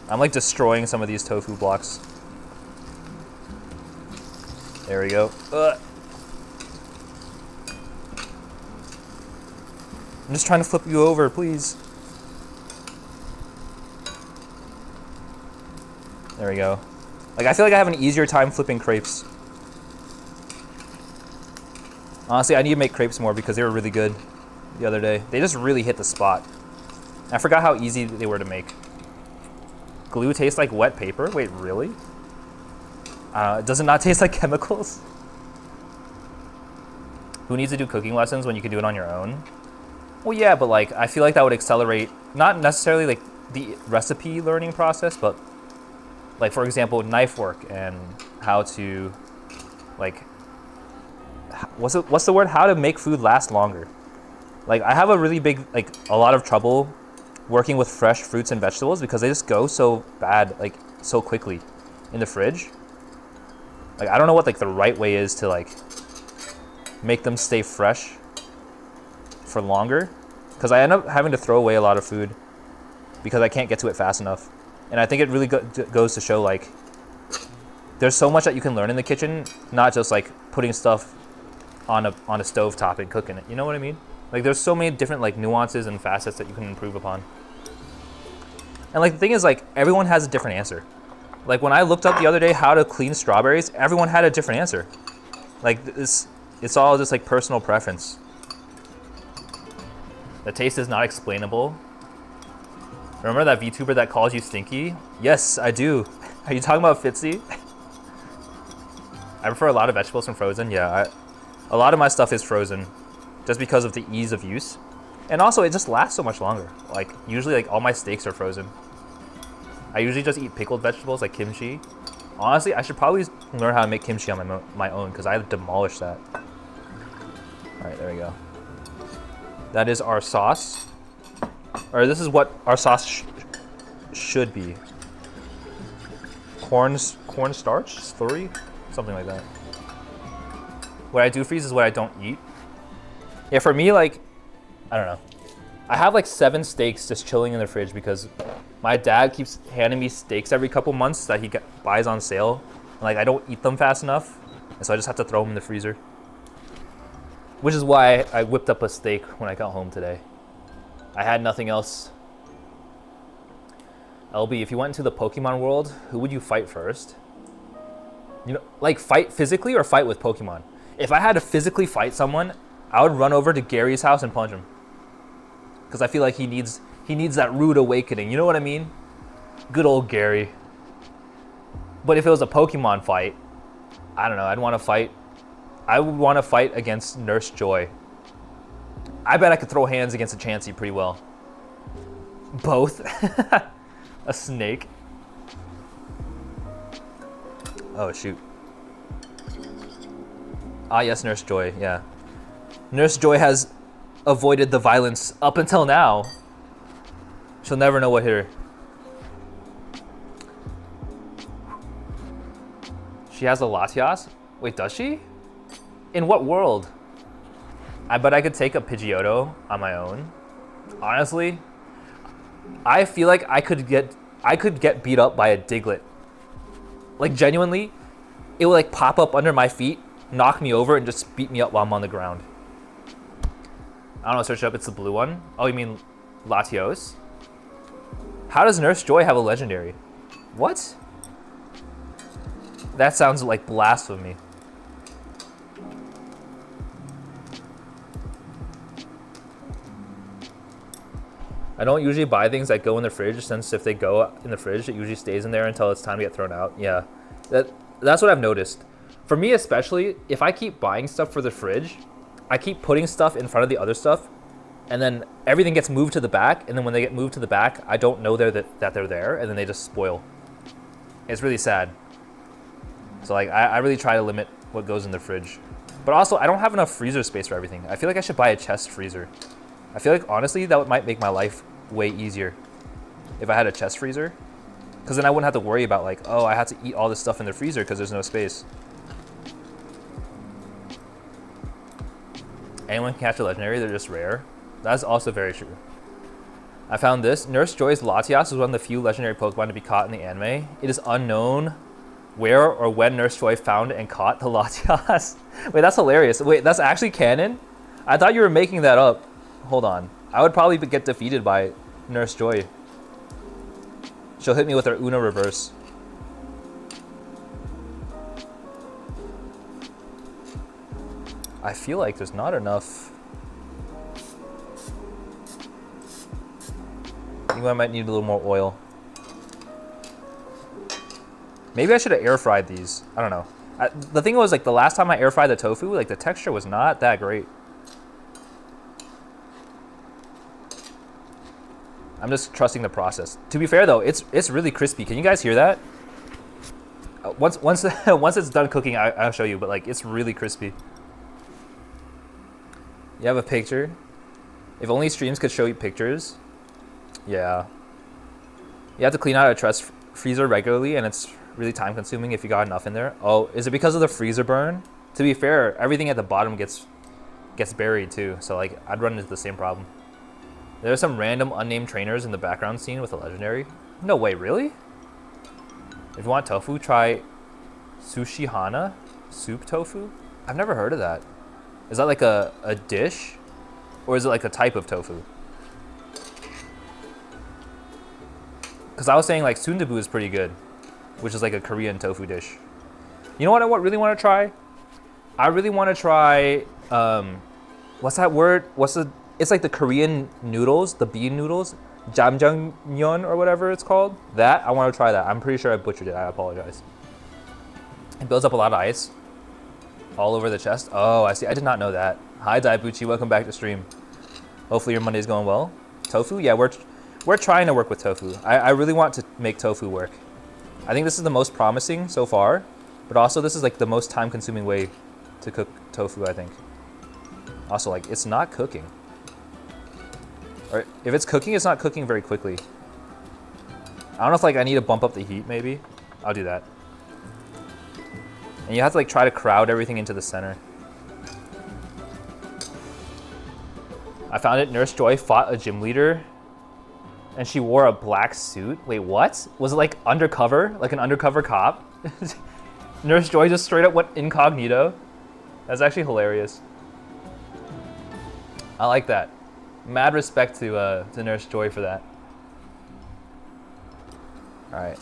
I'm like destroying some of these tofu blocks. There we go. I'm just trying to flip you over, please. There we go. Like, I feel like I have an easier time flipping crepes. Honestly, I need to make crepes more because they were really good the other day. They just really hit the spot. I forgot how easy they were to make. Glue tastes like wet paper? Wait, really? Does it not taste like chemicals? Who needs to do cooking lessons when you can do it on your own? Well, yeah, but like, I feel like that would accelerate, not necessarily like the recipe learning process, but like, for example, knife work and how to, like, what's the word? How to make food last longer. Like, I have a really big, like, a lot of trouble working with fresh fruits and vegetables because they just go so bad, like, so quickly in the fridge. Like, I don't know what, like, the right way is to, like, make them stay fresh for longer, because I end up having to throw away a lot of food because I can't get to it fast enough. And I think it really goes to show, like, there's so much that you can learn in the kitchen, not just like putting stuff on a stove top and cooking it. You know what I mean? Like, there's so many different like nuances and facets that you can improve upon. And like, the thing is, like, everyone has a different answer. Like, when I looked up the other day how to clean strawberries, everyone had a different answer. Like, it's all just like personal preference. The taste is not explainable. Remember that VTuber that calls you stinky? Yes, I do. Are you talking about Fitzy? I prefer a lot of vegetables from frozen. Yeah, a lot of my stuff is frozen just because of the ease of use. And also, it just lasts so much longer. Like, usually, like, all my steaks are frozen. I usually just eat pickled vegetables like kimchi. Honestly, I should probably learn how to make kimchi on my own because I demolished that. All right, there we go. That is our sauce. Or this is what our sauce should be. Corn starch, slurry, something like that. What I do freeze is what I don't eat. Yeah, for me, like, I don't know. I have like 7 steaks just chilling in the fridge because my dad keeps handing me steaks every couple months that he buys on sale. And like, I don't eat them fast enough, and so I just have to throw them in the freezer. Which is why I whipped up a steak when I got home today. I had nothing else. LB, if you went into the Pokemon world, who would you fight first? You know, like, fight physically or fight with Pokemon? If I had to physically fight someone, I would run over to Gary's house and punch him. Because I feel like he needs that rude awakening. You know what I mean? Good old Gary. But if it was a Pokemon fight, I don't know. I'd want to fight. I would want to fight against Nurse Joy. I bet I could throw hands against a Chansey pretty well. Both? A snake? Oh, shoot. Ah, yes, Nurse Joy, yeah. Nurse Joy has avoided the violence up until now. She'll never know what hit her. She has a Latias? Wait, does she? In what world? I bet I could take a Pidgeotto on my own. Honestly, I feel like I could get beat up by a Diglett. Like, genuinely, it would like pop up under my feet, knock me over, and just beat me up while I'm on the ground. I don't know, search it up, it's the blue one. Oh, you mean Latios? How does Nurse Joy have a legendary? What? That sounds like blasphemy. I don't usually buy things that go in the fridge, since if they go in the fridge, it usually stays in there until it's time to get thrown out. Yeah, that's what I've noticed. For me especially, if I keep buying stuff for the fridge, I keep putting stuff in front of the other stuff, and then everything gets moved to the back, and then when they get moved to the back, I don't know that they're there, and then they just spoil. It's really sad. So like I really try to limit what goes in the fridge. But also I don't have enough freezer space for everything. I feel like I should buy a chest freezer. I feel like honestly that might make my life way easier if I had a chest freezer. Because then I wouldn't have to worry about like, oh, I have to eat all this stuff in the freezer because there's no space. Anyone can catch a legendary, they're just rare. That's also very true. I found this. Nurse Joy's Latias is one of the few legendary Pokemon to be caught in the anime. It is unknown where or when Nurse Joy found and caught the Latias. Wait, that's hilarious. Wait, that's actually canon? I thought you were making that up. Hold on. I would probably get defeated by Nurse Joy. She'll hit me with her Uno reverse. I feel like there's not enough. I think I might need a little more oil. Maybe I should have air fried these. I don't know. The thing was, like, the last time I air fried the tofu, like, the texture was not that great. I'm just trusting the process. To be fair, though, it's really crispy. Can you guys hear that? Once it's done cooking, I'll show you. But like, it's really crispy. You have a picture. If only streams could show you pictures. Yeah. You have to clean out a chest freezer regularly, and it's really time consuming if you got enough in there. Oh, is it because of the freezer burn? To be fair, everything at the bottom gets buried too. So like, I'd run into the same problem. There are some random unnamed trainers in the background scene with a legendary. No way, really? If you want tofu, try sushi hana soup tofu. I've never heard of that. Is that like a dish? Or is it like a type of tofu? Because I was saying like sundubu is pretty good, which is like a Korean tofu dish. You know what I really want to try? I really want to try, what's that word? It's like the Korean noodles, the bean noodles, jamjangmyeon or whatever it's called. That, I want to try that. I'm pretty sure I butchered it, I apologize. It builds up a lot of ice all over the chest. Oh, I see, I did not know that. Hi Daibuchi, welcome back to stream. Hopefully your Monday's going well. Tofu, yeah, we're trying to work with tofu. I really want to make tofu work. I think this is the most promising so far, but also this is like the most time consuming way to cook tofu, I think. Also, like, it's not cooking. Or if it's cooking, it's not cooking very quickly. I don't know if like I need to bump up the heat maybe. I'll do that. And you have to like try to crowd everything into the center. I found it. Nurse Joy fought a gym leader and she wore a black suit. Wait, what? Was it like undercover? Like an undercover cop? Nurse Joy just straight up went incognito. That's actually hilarious. I like that. Mad respect to Nurse Joy for that. All right.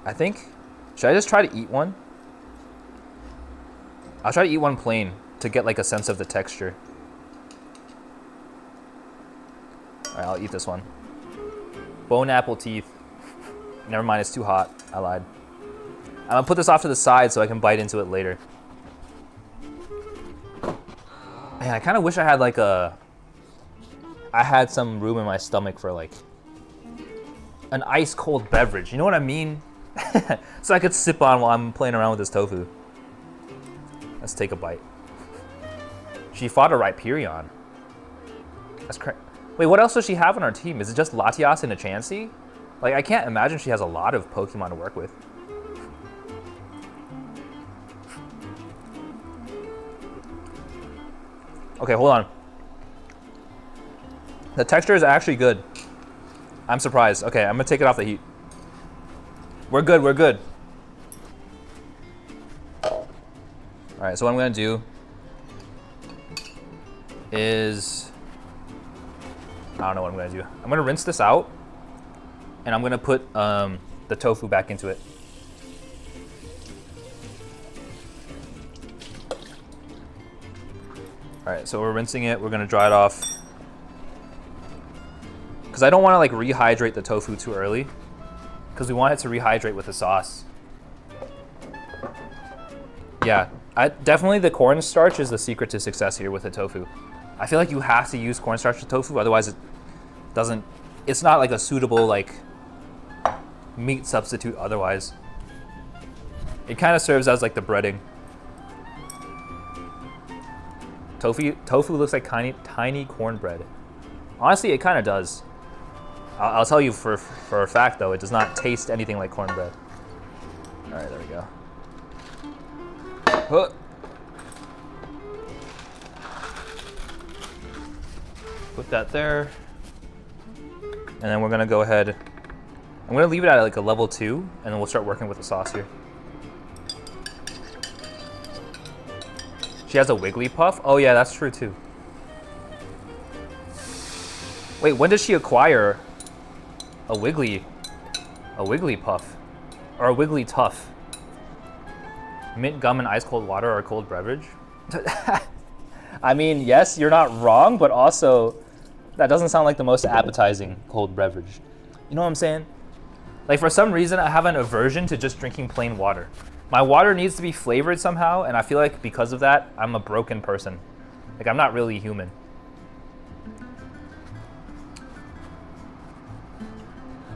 I think, should I just try to eat one? I'll try to eat one plain to get like a sense of the texture. All right, I'll eat this one. Bone apple teeth. Never mind, it's too hot. I lied. I'm gonna put this off to the side so I can bite into it later. Man, I kind of wish I had like I had some room in my stomach for like an ice cold beverage. You know what I mean? So I could sip on while I'm playing around with this tofu. Let's take a bite. She fought a Rhyperion. That's crazy. Wait, what else does she have on our team? Is it just Latias and a Chansey? Like, I can't imagine she has a lot of Pokemon to work with. Okay, hold on. The texture is actually good. I'm surprised. Okay, I'm gonna take it off the heat. We're good, we're good. All right, so what I'm gonna do is, I don't know what I'm gonna do. I'm gonna rinse this out and I'm gonna put the tofu back into it. All right, so we're rinsing it. We're gonna dry it off. Because I don't want to like rehydrate the tofu too early, because we want it to rehydrate with the sauce. Yeah, definitely the cornstarch is the secret to success here with the tofu. I feel like you have to use cornstarch with tofu, otherwise it doesn't, it's not like a suitable like meat substitute otherwise. It kind of serves as like the breading. Tofu looks like tiny cornbread. Honestly, it kind of does. I'll tell you for a fact though, it does not taste anything like cornbread. All right, there we go. Huh. Put that there. And then we're gonna go ahead. I'm gonna leave it at like a level 2, and then we'll start working with the sauce here. She has a wiggly puff? Oh yeah, that's true too. Wait, when did she acquire a wiggly puff? Or a wiggly tuff? Mint gum and ice cold water or a cold beverage? I mean, yes, you're not wrong, but also that doesn't sound like the most appetizing cold beverage. You know what I'm saying? Like for some reason, I have an aversion to just drinking plain water. My water needs to be flavored somehow, and I feel like because of that, I'm a broken person. Like I'm not really human.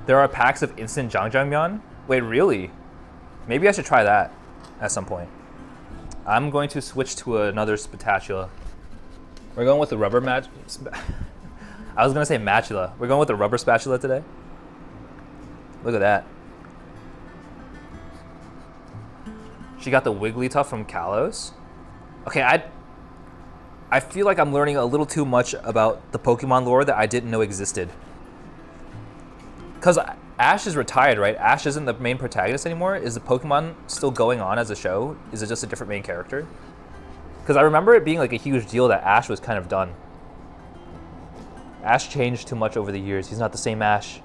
There are packs of instant jjajangmyeon? Wait, really? Maybe I should try that at some point. I'm going to switch to another spatula. We're going with the rubber match. I was gonna say matula. We're going with the rubber spatula today. Look at that. She got the wiggly tuff from Kalos. Okay, I feel like I'm learning a little too much about the Pokemon lore that I didn't know existed. Because Ash is retired, right? Ash isn't the main protagonist anymore. Is the Pokemon still going on as a show? Is it just a different main character? Because I remember it being like a huge deal that Ash was kind of done. Ash changed too much over the years. He's not the same Ash.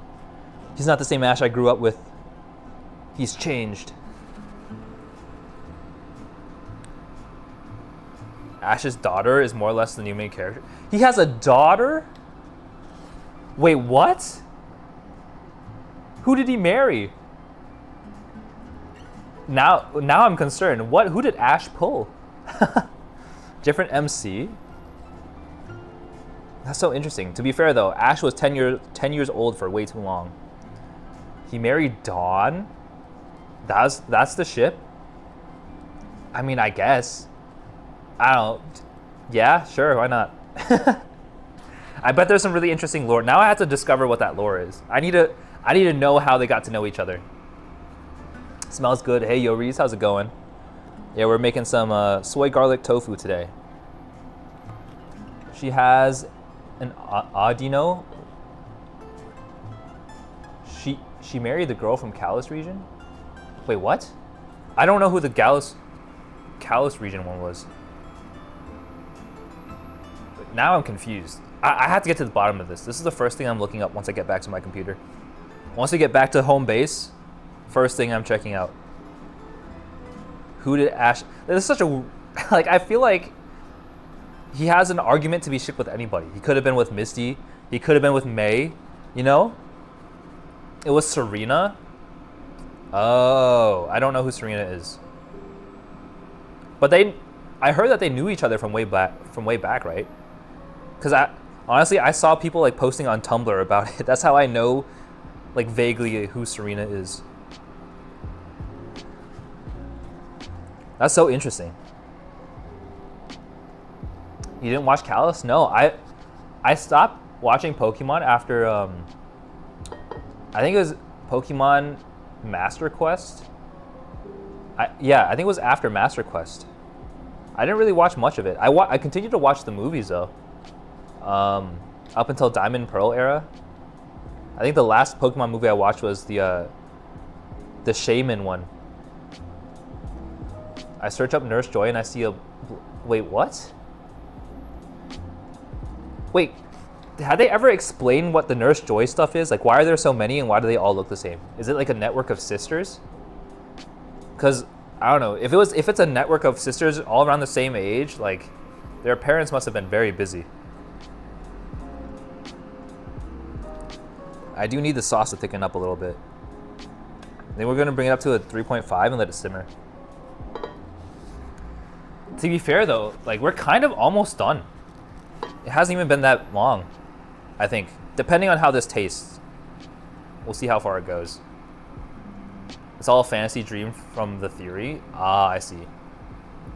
He's not the same Ash I grew up with. He's changed. Ash's daughter is more or less the new main character. He has a daughter? Wait, what? Who did he marry? Now I'm concerned. Who did Ash pull? Different MC? That's so interesting. To be fair though, Ash was 10 years old for way too long. He married Dawn? That's the ship? I mean, I guess. I don't. Yeah, sure, why not? I bet there's some really interesting lore. Now I have to discover what that lore is. I need to know how they got to know each other. Smells good. Hey, Yo Reese, how's it going? Yeah, we're making some soy garlic tofu today. She has an Audino. She married the girl from Kalos region? Wait, what? I don't know who the Kalos region one was. Now I'm confused. I have to get to the bottom of this. This is the first thing I'm looking up once I get back to my computer. Once we get back to home base, first thing I'm checking out. Who did Ash... This is such a... Like, I feel like he has an argument to be shipped with anybody. He could have been with Misty. He could have been with May. You know? It was Serena. Oh, I don't know who Serena is. But I heard that they knew each other from way back, right? Because honestly, I saw people like posting on Tumblr about it. That's how I know, like vaguely, who Serena is. That's so interesting. You didn't watch Kalos? No, I stopped watching Pokemon after I think it was Pokemon Master Quest. I think it was after Master Quest. I didn't really watch much of it. I continued to watch the movies though. Up until Diamond and Pearl era. I think the last Pokemon movie I watched was the Shaman one. I search up Nurse Joy and I see a... Wait, what? Wait, had they ever explained what the Nurse Joy stuff is? Like, why are there so many and why do they all look the same? Is it like a network of sisters? Because, I don't know, if it's a network of sisters all around the same age, like, their parents must have been very busy. I do need the sauce to thicken up a little bit. Then we're gonna bring it up to a 3.5 and let it simmer. To be fair though, like we're kind of almost done. It hasn't even been that long, I think. Depending on how this tastes, we'll see how far it goes. It's all a fantasy dream from the theory. Ah, I see.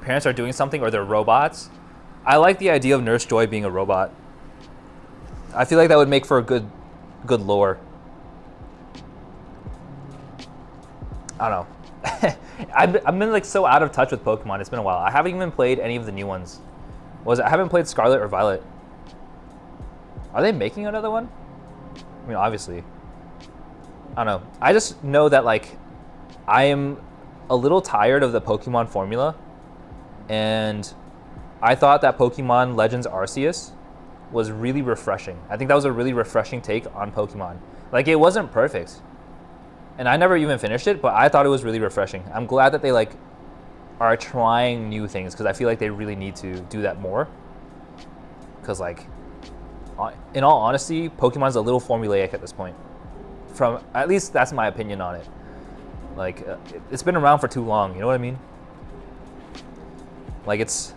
Parents are doing something or they're robots. I like the idea of Nurse Joy being a robot. I feel like that would make for a good lore. I don't know. I've been like so out of touch with Pokemon. It's been a while. I haven't even played any of the new ones. I haven't played Scarlet or Violet. Are they making another one? I mean, obviously. I don't know. I just know that like I am a little tired of the Pokemon formula, and I thought that Pokemon Legends Arceus was really refreshing. I think that was a really refreshing take on Pokemon. Like, it wasn't perfect, and I never even finished it, but I thought it was really refreshing. I'm glad that they like are trying new things, because I feel like they really need to do that more. Because like, in all honesty, Pokemon's a little formulaic at this point. From at least that's my opinion on it. Like, it's been around for too long. You know what I mean? Like, it's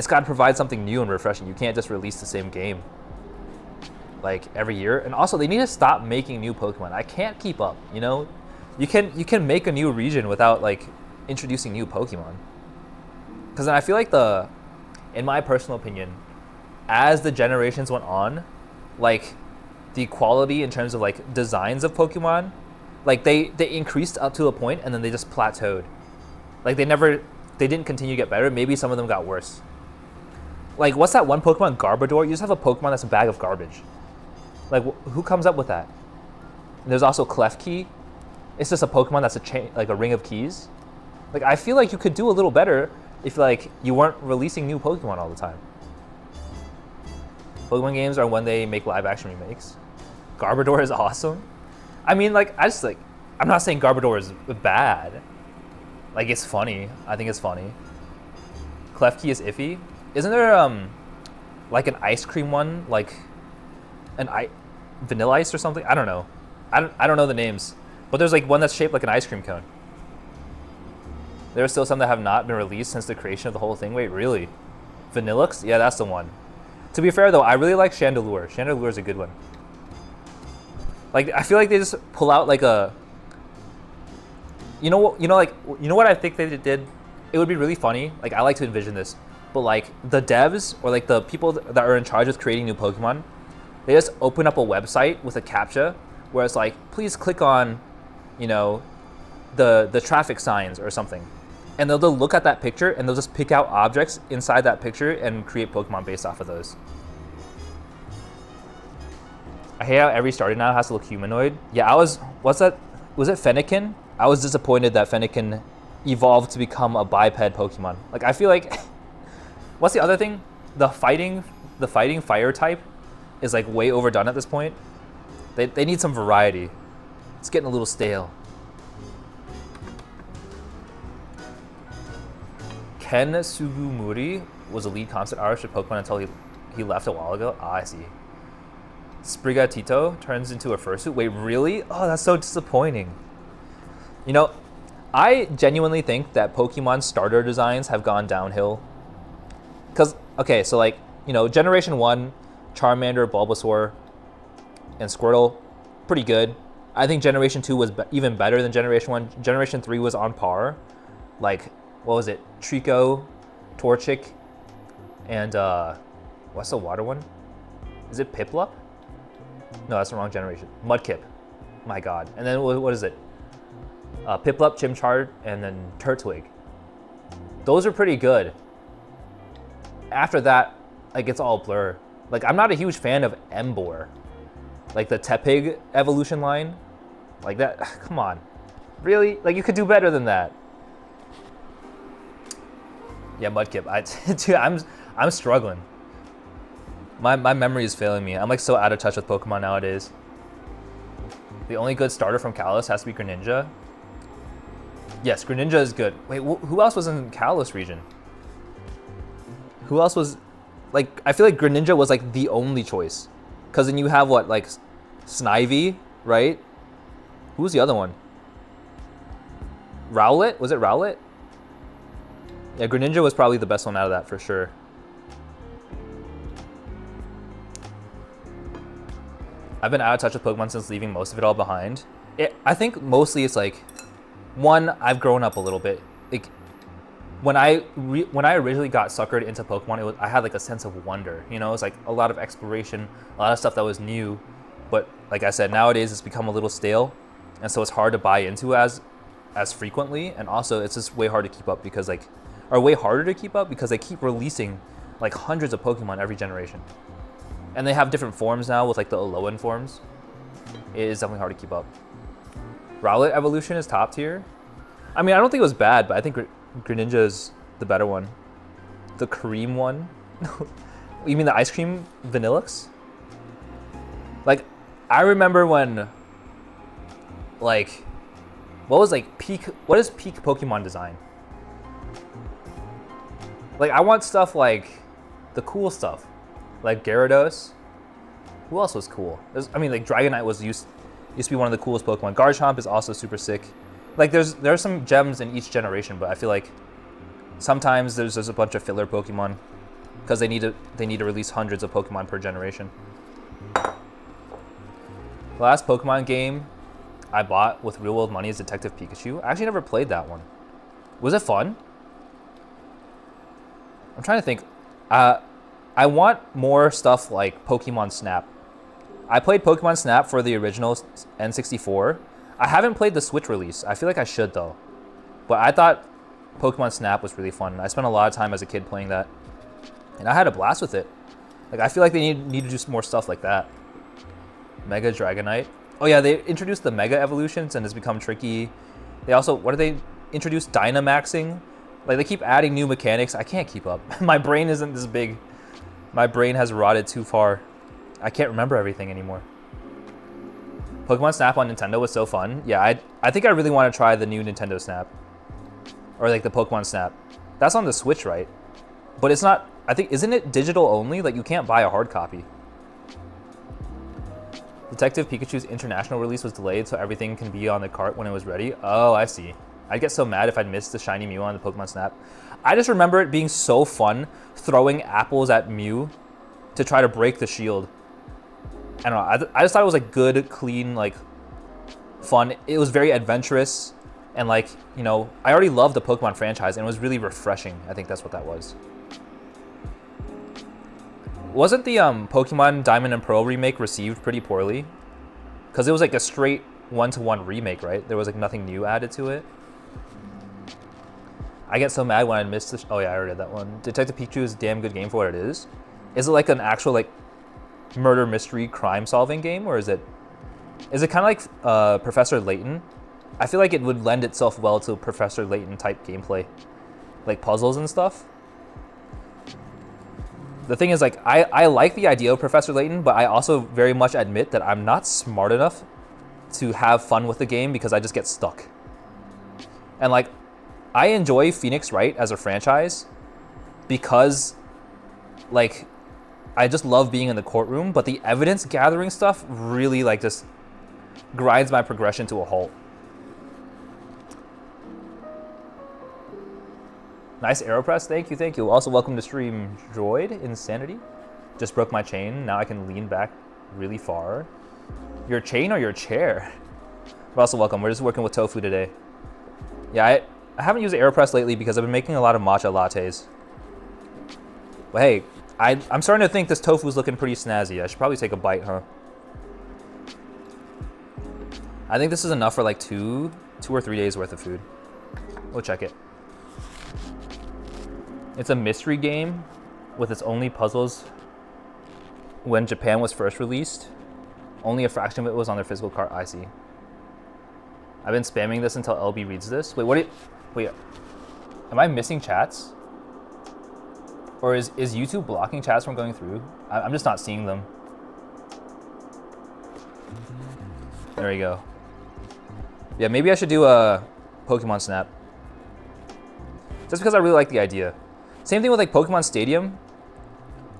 got to provide something new and refreshing. You can't just release the same game like every year. And also, they need to stop making new Pokemon. I can't keep up. You know, you can make a new region without like introducing new Pokemon. Because then I feel like in my personal opinion, as the generations went on, like the quality in terms of like designs of Pokemon, like they increased up to a point and then they just plateaued. Like they didn't continue to get better. Maybe some of them got worse. Like, what's that one Pokemon, Garbodor? You just have a Pokemon that's a bag of garbage. Like, who comes up with that? And there's also Klefki. It's just a Pokemon that's like a ring of keys. Like, I feel like you could do a little better if like you weren't releasing new Pokemon all the time. Pokemon games are when they make live action remakes. Garbodor is awesome. I mean, like, I'm not saying Garbodor is bad. Like, it's funny. I think it's funny. Klefki is iffy. Isn't there like an ice cream one, like vanilla ice or something? I don't know. I don't know the names. But there's like one that's shaped like an ice cream cone. There are still some that have not been released since the creation of the whole thing. Wait, really? Vanillux? Yeah, that's the one. To be fair though, I really like Chandelure. Chandelure is a good one. Like, I feel like they just pull out like a, you know what I think they did? It would be really funny. Like, I like to envision this, but like the devs or like the people that are in charge of creating new Pokemon, they just open up a website with a CAPTCHA where it's like, please click on, you know, the traffic signs or something. And they'll look at that picture and they'll just pick out objects inside that picture and create Pokemon based off of those. I hate how every starter now has to look humanoid. Yeah, was it Fennekin? I was disappointed that Fennekin evolved to become a biped Pokemon. Like, I feel like, what's the other thing? The fighting fire type is like way overdone at this point. They need some variety. It's getting a little stale. Ken Sugimori was a lead concept artist for Pokemon until he left a while ago. Ah, I see. Sprigatito turns into a fursuit. Wait, really? Oh, that's so disappointing. You know, I genuinely think that Pokemon starter designs have gone downhill. Because, okay, so like, you know, Generation 1, Charmander, Bulbasaur, and Squirtle, pretty good. I think Generation 2 was even better than Generation 1. Generation 3 was on par. Like, what was it? Trico, Torchic, and what's the water one? Is it Piplup? No, that's the wrong generation. Mudkip. My god. And then what is it? Piplup, Chimchar, and then Turtwig. Those are pretty good. After that, like, it's all blur. Like, I'm not a huge fan of Emboar. Like the Tepig evolution line. Like that, come on. Really? Like, you could do better than that. Yeah, Mudkip. Dude, I'm struggling. My memory is failing me. I'm like so out of touch with Pokemon nowadays. The only good starter from Kalos has to be Greninja. Yes, Greninja is good. Wait, who else was in Kalos region? Who else was, like, I feel like Greninja was like the only choice. Cause then you have what, like Snivy, right? Who was the other one? Rowlet? Was it Rowlet? Yeah, Greninja was probably the best one out of that for sure. I've been out of touch with Pokemon since leaving most of it all behind. I think mostly it's like, one, I've grown up a little bit. Like, when I originally got suckered into Pokemon, I had like a sense of wonder. You know, it was like a lot of exploration, a lot of stuff that was new. But like I said, nowadays it's become a little stale, and so it's hard to buy into as frequently, and also it's just way hard to keep up because way harder to keep up because they keep releasing like hundreds of Pokemon every generation, and they have different forms now with like the Alolan forms. It is definitely hard to keep up. Rowlet evolution is top tier. I mean, I don't think it was bad, but I think Greninja is the better one. The cream one? You mean the ice cream Vanillix? Like, I remember when, like, what is peak Pokemon design? Like, I want stuff like the cool stuff, like Gyarados. Who else was cool? I mean, like Dragonite used to be one of the coolest Pokemon. Garchomp is also super sick. Like, there are some gems in each generation, but I feel like sometimes there's a bunch of filler Pokemon because they need to release hundreds of Pokemon per generation. The last Pokemon game I bought with real world money is Detective Pikachu. I actually never played that one. Was it fun? I'm trying to think. I want more stuff like Pokemon Snap. I played Pokemon Snap for the original N64. I haven't played the Switch release. I feel like I should though. But I thought Pokemon Snap was really fun. I spent a lot of time as a kid playing that, and I had a blast with it. Like, I feel like they need to do some more stuff like that. Mega Dragonite. Oh yeah, they introduced the Mega evolutions and it's become tricky. They also, what do they introduce? Dynamaxing. Like, they keep adding new mechanics. I can't keep up. My brain isn't this big. My brain has rotted too far. I can't remember everything anymore. Pokemon Snap on Nintendo was so fun. Yeah, I think I really want to try the new Nintendo Snap. Or like the Pokemon Snap. That's on the Switch, right? But it's not, I think, isn't it digital only? Like, you can't buy a hard copy. Detective Pikachu's international release was delayed so everything can be on the cart when it was ready. Oh, I see. I'd get so mad if I'd missed the shiny Mew on the Pokemon Snap. I just remember it being so fun throwing apples at Mew to try to break the shield. I don't know. I just thought it was like good, clean, like fun. It was very adventurous, and like, you know, I already loved the Pokemon franchise, and it was really refreshing. I think that's what that was. Wasn't the Pokemon Diamond and Pearl remake received pretty poorly? Because it was like a straight one-to-one remake, right? There was like nothing new added to it. I get so mad when I miss this. Oh yeah, I already did that one. Detective Pikachu is a damn good game for what it is. Is it like an actual like murder mystery crime solving game, or is it kind of like Professor Layton? I feel like it would lend itself well to Professor Layton type gameplay, like puzzles and stuff. The thing is, like, I like the idea of Professor Layton, but I also very much admit that I'm not smart enough to have fun with the game because I just get stuck. And like, I enjoy Phoenix Wright as a franchise because, like, I just love being in the courtroom, but the evidence gathering stuff really like just grinds my progression to a halt. Nice AeroPress, thank you, thank you. Also, welcome to stream, Droid Insanity. Just broke my chain, now I can lean back really far. Your chain or your chair? But also welcome, we're just working with Tofu today. Yeah, I haven't used AeroPress lately because I've been making a lot of matcha lattes. But hey, I'm starting to think this tofu is looking pretty snazzy. I should probably take a bite, huh? I think this is enough for like two or 3 days worth of food. We'll check it. It's a mystery game with its only puzzles. When Japan was first released, only a fraction of it was on their physical cart. I see. I've been spamming this until LB reads this. Wait, am I missing chats? Or is YouTube blocking chats from going through? I'm just not seeing them. There we go. Yeah, maybe I should do a Pokemon Snap. Just because I really like the idea. Same thing with like Pokemon Stadium.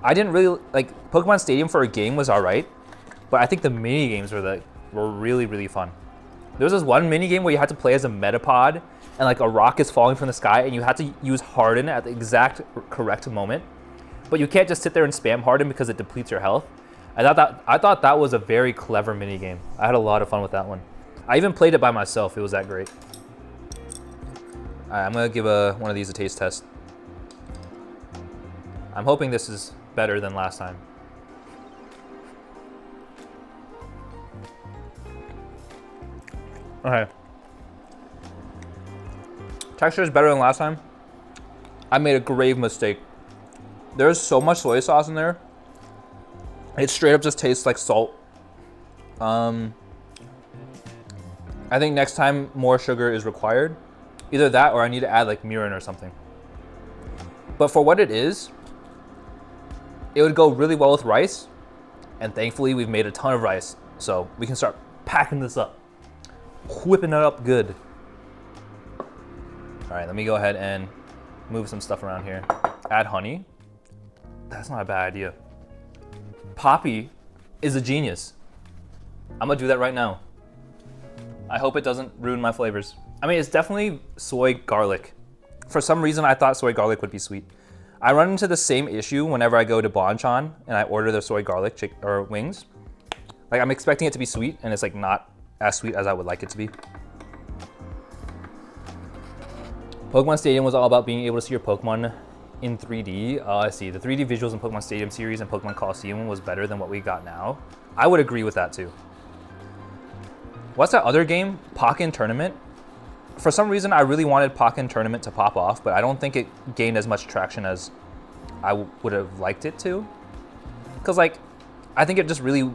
I didn't really like Pokemon Stadium for a game was alright, but I think the mini games were really, really fun. There was this one mini game where you had to play as a Metapod, and like a rock is falling from the sky, and you had to use Harden at the exact correct moment. But you can't just sit there and spam Harden because it depletes your health. I thought that was a very clever mini game. I had a lot of fun with that one. I even played it by myself. It was that great. I'm gonna give one of these a taste test. I'm hoping this is better than last time. Okay. Texture is better than last time. I made a grave mistake. There's so much soy sauce in there. It straight up just tastes like salt. I think next time more sugar is required. Either that or I need to add like mirin or something. But for what it is, it would go really well with rice. And thankfully we've made a ton of rice. So we can start packing this up. Whipping it up good. All right, let me go ahead and move some stuff around here. Add honey. That's not a bad idea. Poppy is a genius. I'm gonna do that right now. I hope it doesn't ruin my flavors. I mean, it's definitely soy garlic. For some reason, I thought soy garlic would be sweet. I run into the same issue whenever I go to Bonchon and I order the soy garlic wings. Like, I'm expecting it to be sweet and it's like not as sweet as I would like it to be. Pokemon Stadium was all about being able to see your Pokemon in 3D. I see. The 3D visuals in Pokemon Stadium series and Pokemon Coliseum was better than what we got now. I would agree with that too. What's that other game? Pokken Tournament? For some reason, I really wanted Pokken Tournament to pop off, but I don't think it gained as much traction as I would have liked it to. Because, like, I think it just really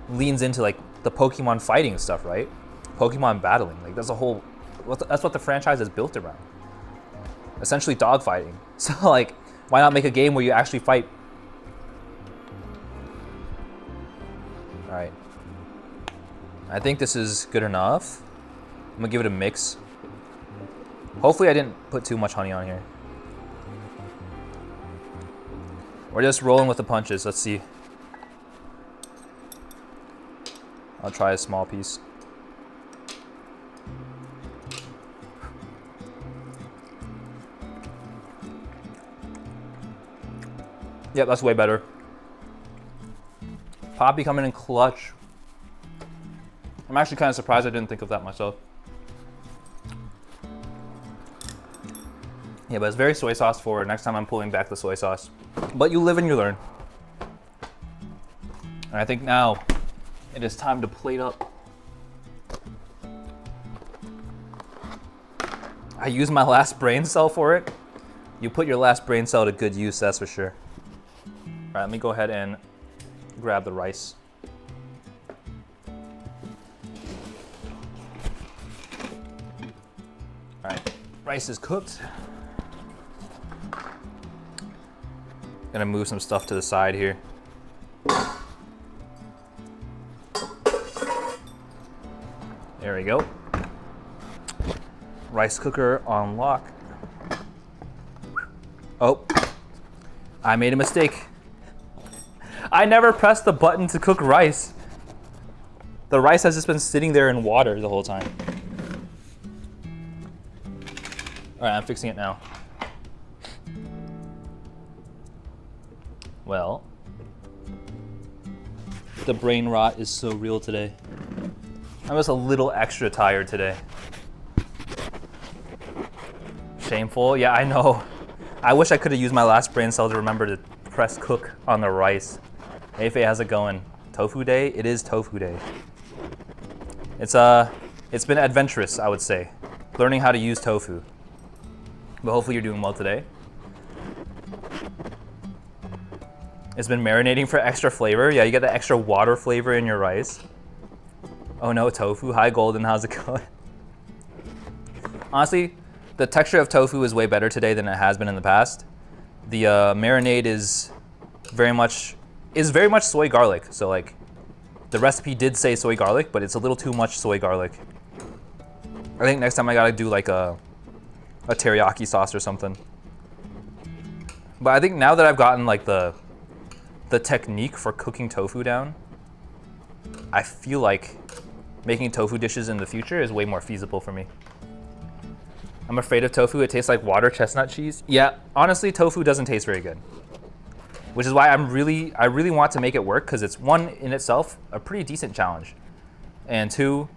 leans into, like, the Pokemon fighting stuff, right? Pokemon battling. Like, that's what the franchise is built around. Essentially dogfighting. So, like, why not make a game where you actually fight? All right. I think this is good enough. I'm gonna give it a mix. Hopefully I didn't put too much honey on here. We're just rolling with the punches. Let's see. I'll try a small piece. Yep, that's way better. Poppy coming in clutch. I'm actually kind of surprised I didn't think of that myself. Yeah, but it's very soy sauce forward. Next time I'm pulling back the soy sauce. But you live and you learn. And I think now it is time to plate up. I used my last brain cell for it. You put your last brain cell to good use, that's for sure. All right, let me go ahead and grab the rice. All right, rice is cooked. Gonna move some stuff to the side here. There we go. Rice cooker on lock. Oh, I made a mistake. I never pressed the button to cook rice. The rice has just been sitting there in water the whole time. All right, I'm fixing it now. Well, the brain rot is so real today. I'm just a little extra tired today. Shameful, yeah, I know. I wish I could have used my last brain cell to remember to press cook on the rice. Hey Faye, how's it going? Tofu day? It is tofu day. It's been adventurous, I would say, learning how to use tofu. But hopefully you're doing well today. It's been marinating for extra flavor. Yeah, you get the extra water flavor in your rice. Oh no, tofu. Hi Golden, how's it going? Honestly, the texture of tofu is way better today than it has been in the past. The marinade is very much soy garlic. So like, the recipe did say soy garlic, but it's a little too much soy garlic. I think next time I gotta do like a teriyaki sauce or something. But I think now that I've gotten like the technique for cooking tofu down, I feel like making tofu dishes in the future is way more feasible for me. I'm afraid of tofu. It tastes like water chestnut cheese. Yeah, honestly, tofu doesn't taste very good. Which is why I really want to make it work, because it's, one, in itself, a pretty decent challenge. And two,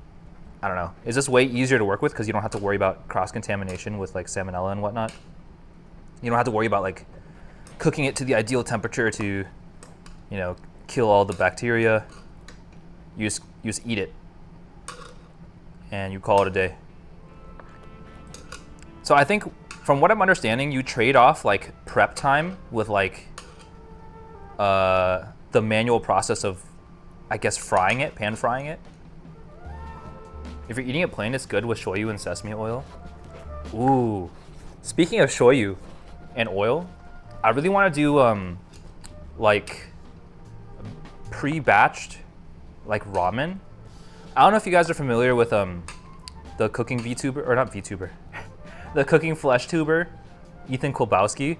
I don't know. It's just way easier to work with because you don't have to worry about cross-contamination with like salmonella and whatnot. You don't have to worry about like cooking it to the ideal temperature to, you know, kill all the bacteria. You just eat it and you call it a day. So I think from what I'm understanding, you trade off like prep time with like the manual process of, I guess, frying it, pan frying it. If you're eating it plain, it's good with shoyu and sesame oil. Ooh, speaking of shoyu and oil, I really want to do like pre-batched like ramen. I don't know if you guys are familiar with the cooking VTuber, or not VTuber, the cooking flesh tuber, Ethan Kolbowski,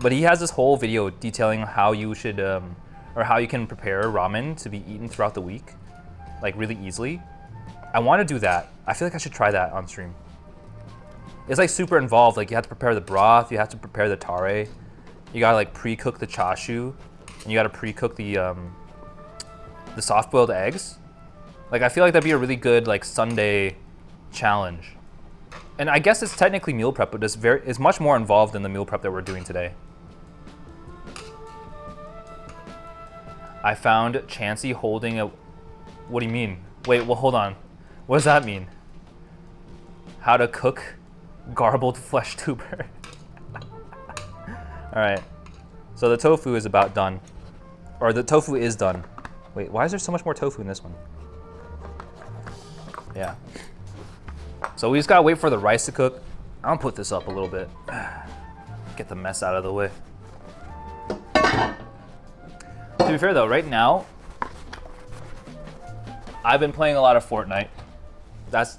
but he has this whole video detailing how you should or how you can prepare ramen to be eaten throughout the week, like really easily. I want to do that. I feel like I should try that on stream. It's like super involved. Like you have to prepare the broth, you have to prepare the tare, you gotta like pre-cook the chashu, and you gotta pre-cook the soft-boiled eggs. Like I feel like that'd be a really good like Sunday challenge. And I guess it's technically meal prep, but it's much more involved than the meal prep that we're doing today. I found Chansey holding a. What do you mean? Wait, well, hold on. What does that mean? How to cook garbled flesh tuber. All right. So the tofu is about done. Or the tofu is done. Wait, why is there so much more tofu in this one? Yeah. So we just gotta wait for the rice to cook. I'll put this up a little bit. Get the mess out of the way. To be fair though, right now, I've been playing a lot of Fortnite. That's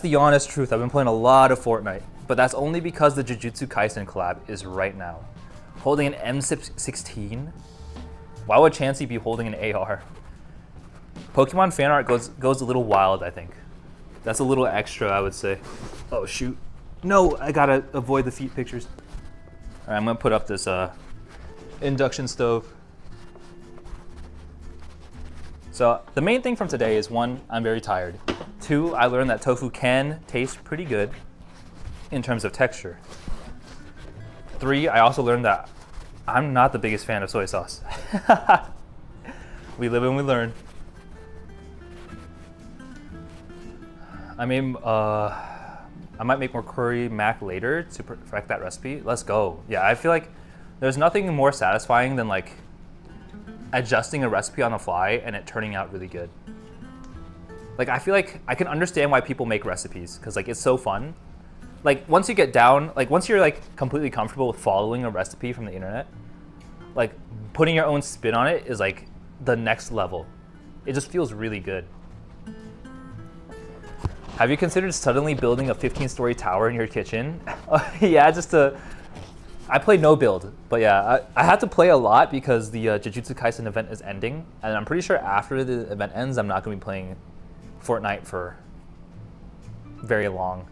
the honest truth. I've been playing a lot of Fortnite, but that's only because the Jujutsu Kaisen collab is right now. Holding an M16? Why would Chansey be holding an AR? Pokemon fan art goes a little wild, I think. That's a little extra, I would say. Oh shoot. No, I gotta avoid the feet pictures. All right, I'm gonna put up this induction stove. So the main thing from today is 1, I'm very tired. 2, I learned that tofu can taste pretty good in terms of texture. 3, I also learned that I'm not the biggest fan of soy sauce. We live and we learn. I might make more curry mac later to perfect that recipe. Let's go. Yeah, I feel like there's nothing more satisfying than like adjusting a recipe on the fly and it turning out really good. Like I feel like I can understand why people make recipes because like it's so fun. Like once you get down, like once you're like completely comfortable with following a recipe from the internet, like putting your own spin on it is like the next level. It just feels really good. Have you considered suddenly building a 15-story tower in your kitchen? Yeah, I play no build, but yeah, I had to play a lot because the Jujutsu Kaisen event is ending, and I'm pretty sure after the event ends, I'm not going to be playing Fortnite for very long.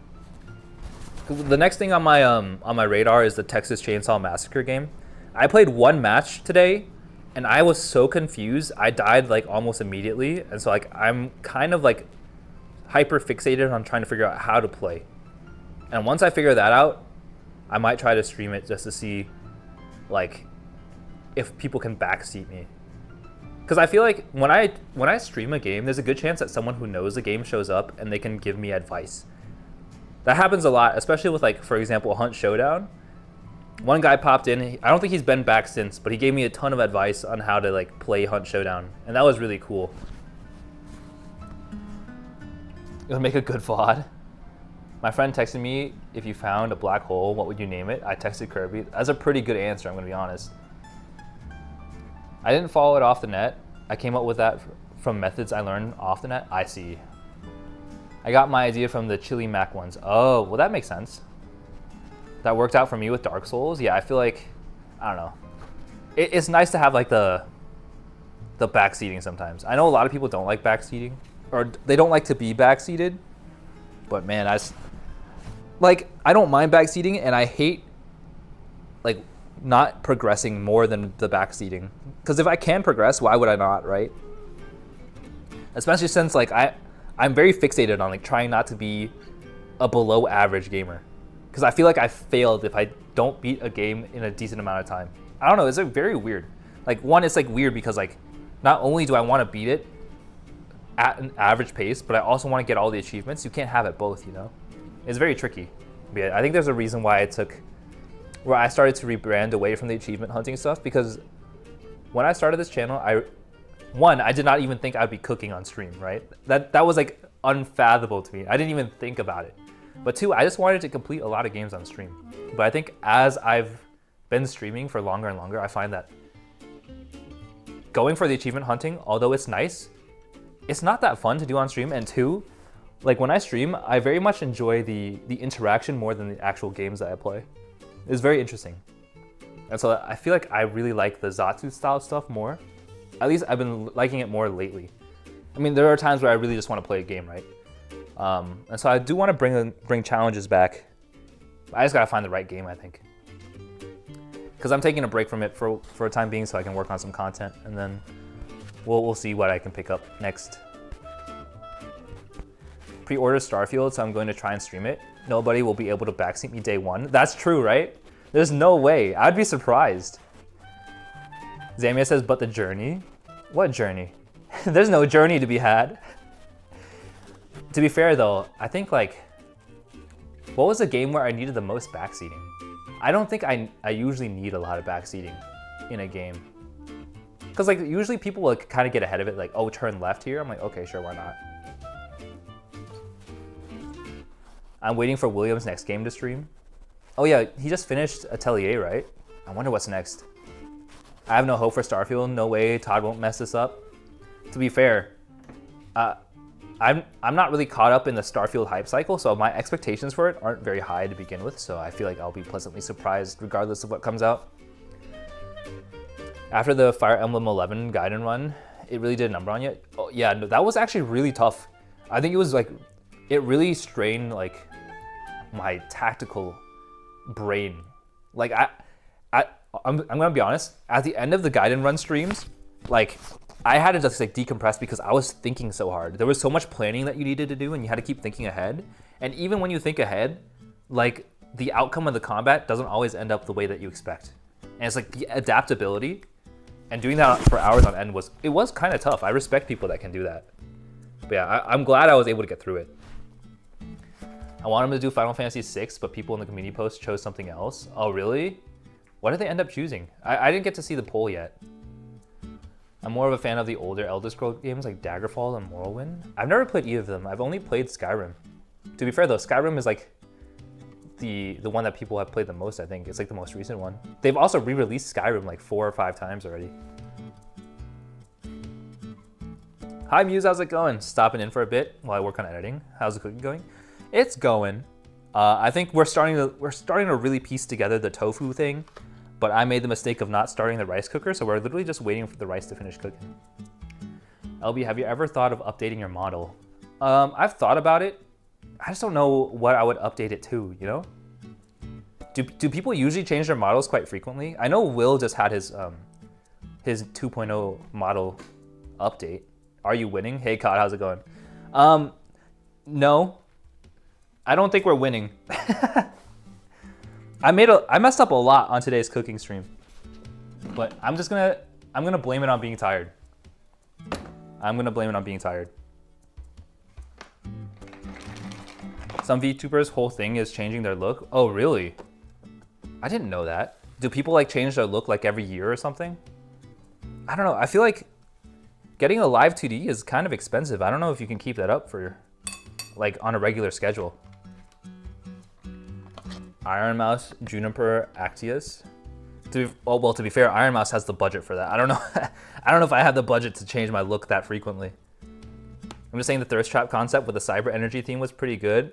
The next thing on my radar is the Texas Chainsaw Massacre game. I played one match today, and I was so confused. I died like almost immediately, and so like I'm kind of like hyper fixated on trying to figure out how to play. And once I figure that out, I might try to stream it just to see like if people can backseat me. Because I feel like when I stream a game, there's a good chance that someone who knows the game shows up and they can give me advice. That happens a lot, especially with like, for example, Hunt Showdown. One guy popped in, I don't think he's been back since, but he gave me a ton of advice on how to like play Hunt Showdown, and that was really cool. It'll make a good VOD. My friend texted me, if you found a black hole, what would you name it? I texted Kirby. That's a pretty good answer, I'm gonna be honest. I didn't follow it off the net. I came up with that from methods I learned off the net. I see. I got my idea from the Chili Mac ones. Oh, well that makes sense. That worked out for me with Dark Souls. Yeah, I feel like, I don't know. It's nice to have like the backseating sometimes. I know a lot of people don't like backseating, or they don't like to be backseated, but man, I don't mind backseating, and I hate like not progressing more than the backseating. Because if I can progress, why would I not, right? Especially since like I'm very fixated on like trying not to be a below average gamer, because I feel like I failed if I don't beat a game in a decent amount of time. I don't know, it's like very weird. Like one, it's like weird because like not only do I want to beat it at an average pace, but I also want to get all the achievements. You can't have it both, you know? It's very tricky. But yeah, I think there's a reason why where I started to rebrand away from the achievement hunting stuff, because when I started this channel, I did not even think I'd be cooking on stream, right? That was like unfathomable to me. I didn't even think about it. But two, I just wanted to complete a lot of games on stream. But I think as I've been streaming for longer and longer, I find that going for the achievement hunting, although it's nice, it's not that fun to do on stream. And two, like when I stream, I very much enjoy the interaction more than the actual games that I play. It's very interesting. And so I feel like I really like the Zatsu style stuff more. At least I've been liking it more lately. I mean, there are times where I really just want to play a game, right? And so I do want to bring challenges back. I just gotta find the right game, I think. Because I'm taking a break from it for a time being so I can work on some content, and then we'll see what I can pick up next. Pre-order Starfield, so I'm going to try and stream it. Nobody will be able to backseat me day one. That's true, right? There's no way. I'd be surprised. Zamia says, but the journey? What journey? There's no journey to be had. To be fair though, I think like, what was the game where I needed the most backseating? I don't think I usually need a lot of backseating in a game. Because like usually people will kind of get ahead of it, like, oh, turn left here. I'm like, okay, sure, why not? I'm waiting for William's next game to stream. Oh yeah, he just finished Atelier, right? I wonder what's next. I have no hope for Starfield. No way, Todd won't mess this up. To be fair, I'm not really caught up in the Starfield hype cycle, so my expectations for it aren't very high to begin with, so I feel like I'll be pleasantly surprised regardless of what comes out. After the Fire Emblem 11 Gaiden run, it really did a number on you. Oh yeah, no, that was actually really tough. I think it was like, it really strained like my tactical brain. Like I'm gonna be honest, at the end of the Gaiden run streams, like I had to just like decompress because I was thinking so hard. There was so much planning that you needed to do and you had to keep thinking ahead. And even when you think ahead, like the outcome of the combat doesn't always end up the way that you expect. And it's like the adaptability and doing that for hours on end was kind of tough. I respect people that can do that. But yeah, I'm glad I was able to get through it. I want him to do Final Fantasy VI, but people in the community post chose something else. Oh really? What did they end up choosing? I didn't get to see the poll yet. I'm more of a fan of the older Elder Scrolls games like Daggerfall and Morrowind. I've never played either of them. I've only played Skyrim. To be fair though, Skyrim is like the one that people have played the most, I think. It's like the most recent one. They've also re-released Skyrim like 4 or 5 times already. Hi Muse, how's it going? Stopping in for a bit while I work on editing. How's the cooking going? It's going. I think we're starting to really piece together the tofu thing. But I made the mistake of not starting the rice cooker, so we're literally just waiting for the rice to finish cooking. LB, have you ever thought of updating your model? I've thought about it. I just don't know what I would update it to, you know? Do people usually change their models quite frequently? I know Will just had his 2.0 model update. Are you winning? Hey, Cod, how's it going? No. I don't think we're winning. I messed up a lot on today's cooking stream, but I'm gonna blame it on being tired. I'm gonna blame it on being tired. Some VTubers' whole thing is changing their look. Oh, really? I didn't know that. Do people like change their look like every year or something? I don't know. I feel like getting a live 2D is kind of expensive. I don't know if you can keep that up for like on a regular schedule. Iron Mouse, Juniper, Actius. To be fair, Iron Mouse has the budget for that. I don't know. I don't know if I have the budget to change my look that frequently. I'm just saying the thirst trap concept with the cyber energy theme was pretty good.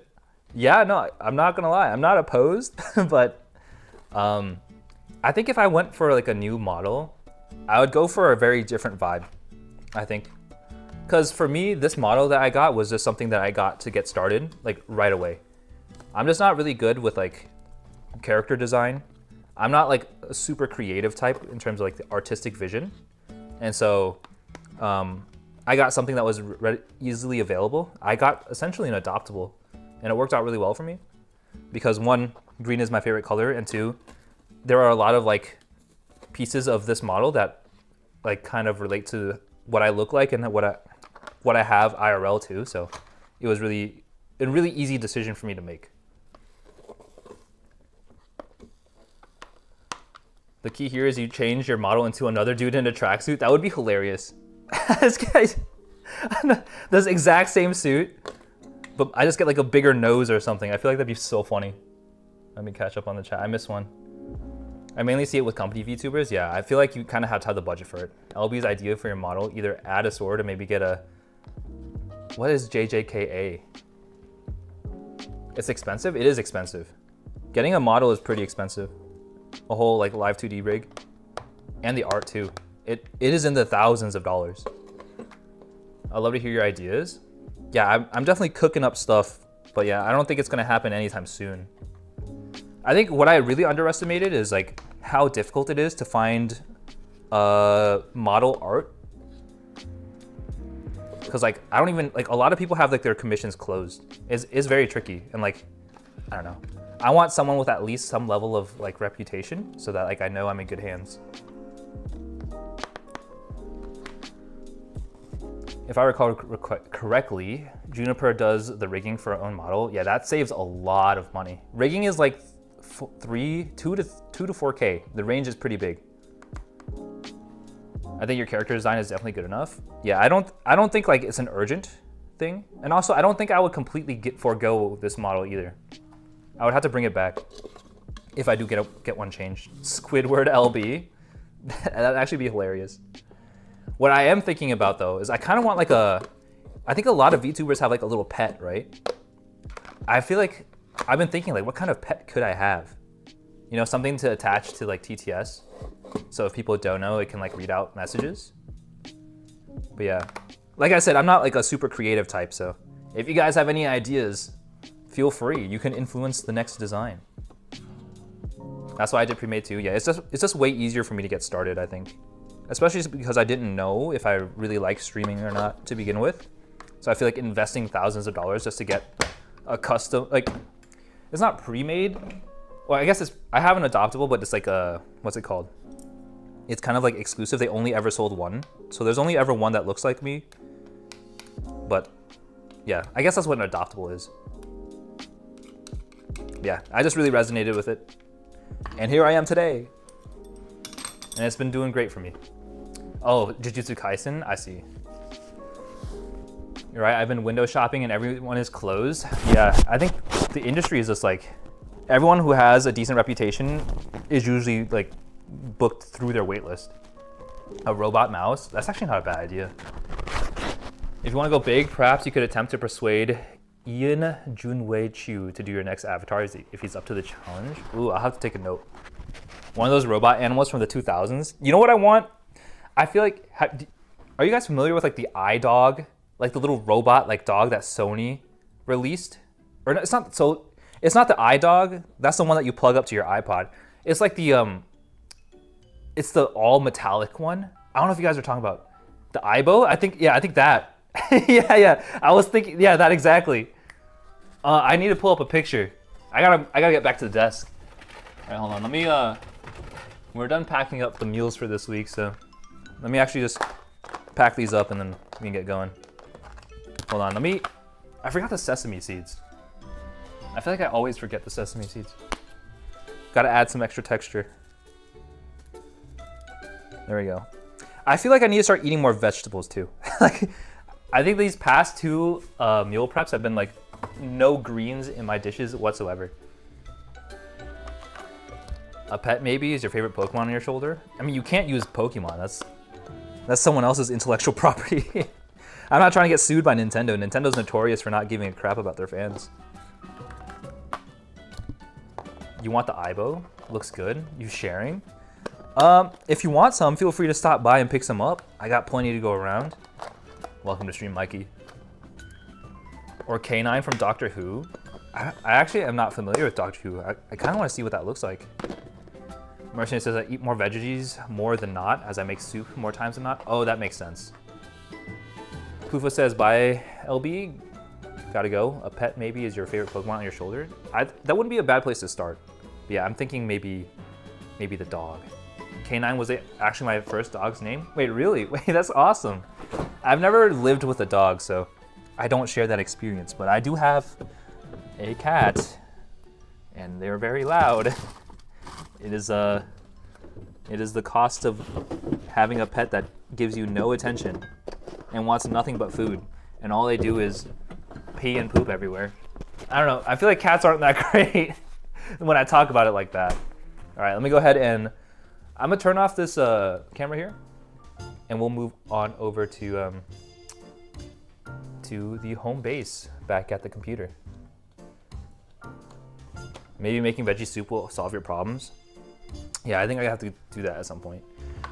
Yeah, no, I'm not gonna lie. I'm not opposed, but I think if I went for like a new model, I would go for a very different vibe, I think. Because for me, this model that I got was just something that I got to get started like right away. I'm just not really good with like character design. I'm not like a super creative type in terms of like the artistic vision. And so I got something that was easily available. I got essentially an adoptable, and it worked out really well for me because one, green is my favorite color, and two, there are a lot of like pieces of this model that like kind of relate to what I look like and what I have IRL too. So it was really a really easy decision for me to make. The key here is you change your model into another dude in a tracksuit. That would be hilarious. This guy, this exact same suit, but I just get like a bigger nose or something. I feel like that'd be so funny. Let me catch up on the chat. I missed one. I mainly see it with company VTubers. Yeah, I feel like you kind of have to have the budget for it. LB's idea for your model, either add a sword or maybe get a, what is JJKA? It's expensive? It is expensive. Getting a model is pretty expensive. A whole like live 2D rig. And the art too. It is in the thousands of dollars. I'd love to hear your ideas. Yeah, I'm definitely cooking up stuff, but yeah, I don't think it's gonna happen anytime soon. I think what I really underestimated is like how difficult it is to find model art. Cause like, I don't even, like a lot of people have like their commissions closed. It's very tricky and like, I don't know. I want someone with at least some level of like reputation so that like I know I'm in good hands. If I recall correctly, Juniper does the rigging for her own model. Yeah, that saves a lot of money. Rigging is like 2 to 4K. The range is pretty big. I think your character design is definitely good enough. Yeah, I don't think like it's an urgent thing. And also I don't think I would completely forego this model either. I would have to bring it back if I do get one changed. Squidward LB, that'd actually be hilarious. What I am thinking about though is I kind of want like I think a lot of VTubers have like a little pet, right? I feel like I've been thinking like what kind of pet could I have? You know, something to attach to like TTS. So if people don't know, it can like read out messages. But yeah, like I said, I'm not like a super creative type. So if you guys have any ideas, feel free. You can influence the next design. That's why I did pre-made too. Yeah, it's just way easier for me to get started, I think. Especially because I didn't know if I really like streaming or not to begin with. So I feel like investing thousands of dollars just to get a custom, like, it's not pre-made. Well, I guess I have an adoptable, but it's like a, what's it called? It's kind of like exclusive. They only ever sold one. So there's only ever one that looks like me. But yeah, I guess that's what an adoptable is. Yeah, I just really resonated with it. And here I am today. And it's been doing great for me. Oh, Jujutsu Kaisen, I see. You're right, I've been window shopping and everyone is closed. Yeah, I think the industry is just like, everyone who has a decent reputation is usually like booked through their waitlist. A robot mouse, that's actually not a bad idea. If you want to go big, perhaps you could attempt to persuade Ian Junwei Chu to do your next avatar if he's up to the challenge. Ooh, I'll have to take a note. One of those robot animals from the 2000s. You know what I want? I feel like, are you guys familiar with like the iDog? Like the little robot like dog that Sony released? Or no, it's not the iDog. That's the one that you plug up to your iPod. It's like it's the all metallic one. I don't know if you guys are talking about the Aibo. I think that. yeah. I was thinking, yeah, that exactly. I need to pull up a picture. I gotta get back to the desk. All right, hold on. Let me. We're done packing up the meals for this week, so let me actually just pack these up and then we can get going. Hold on. I forgot the sesame seeds. I feel like I always forget the sesame seeds. Gotta add some extra texture. There we go. I feel like I need to start eating more vegetables too. Like, I think these past two meal preps have been like no greens in my dishes whatsoever. A pet maybe is your favorite Pokemon on your shoulder. I mean, you can't use Pokemon. That's someone else's intellectual property. I'm not trying to get sued by Nintendo. Nintendo's notorious for not giving a crap about their fans. You want the Aibo? Looks good. You sharing? If you want some, feel free to stop by and pick some up. I got plenty to go around. Welcome to Stream Mikey. Or K9 from Doctor Who. I actually am not familiar with Doctor Who. I kind of want to see what that looks like. Mercenary says I eat more veggies more than not as I make soup more times than not. Oh, that makes sense. Pufa says, bye, LB. Gotta go. A pet maybe is your favorite Pokemon on your shoulder. That wouldn't be a bad place to start. But yeah, I'm thinking maybe the dog. K9 was actually my first dog's name. Wait, really? Wait, that's awesome. I've never lived with a dog, so I don't share that experience. But I do have a cat, and they're very loud. It is the cost of having a pet that gives you no attention and wants nothing but food, and all they do is pee and poop everywhere. I don't know. I feel like cats aren't that great when I talk about it like that. All right, let me go ahead and I'm gonna turn off this camera here, and we'll move on over to the home base back at the computer. Maybe making veggie soup will solve your problems. Yeah, I think I have to do that at some point.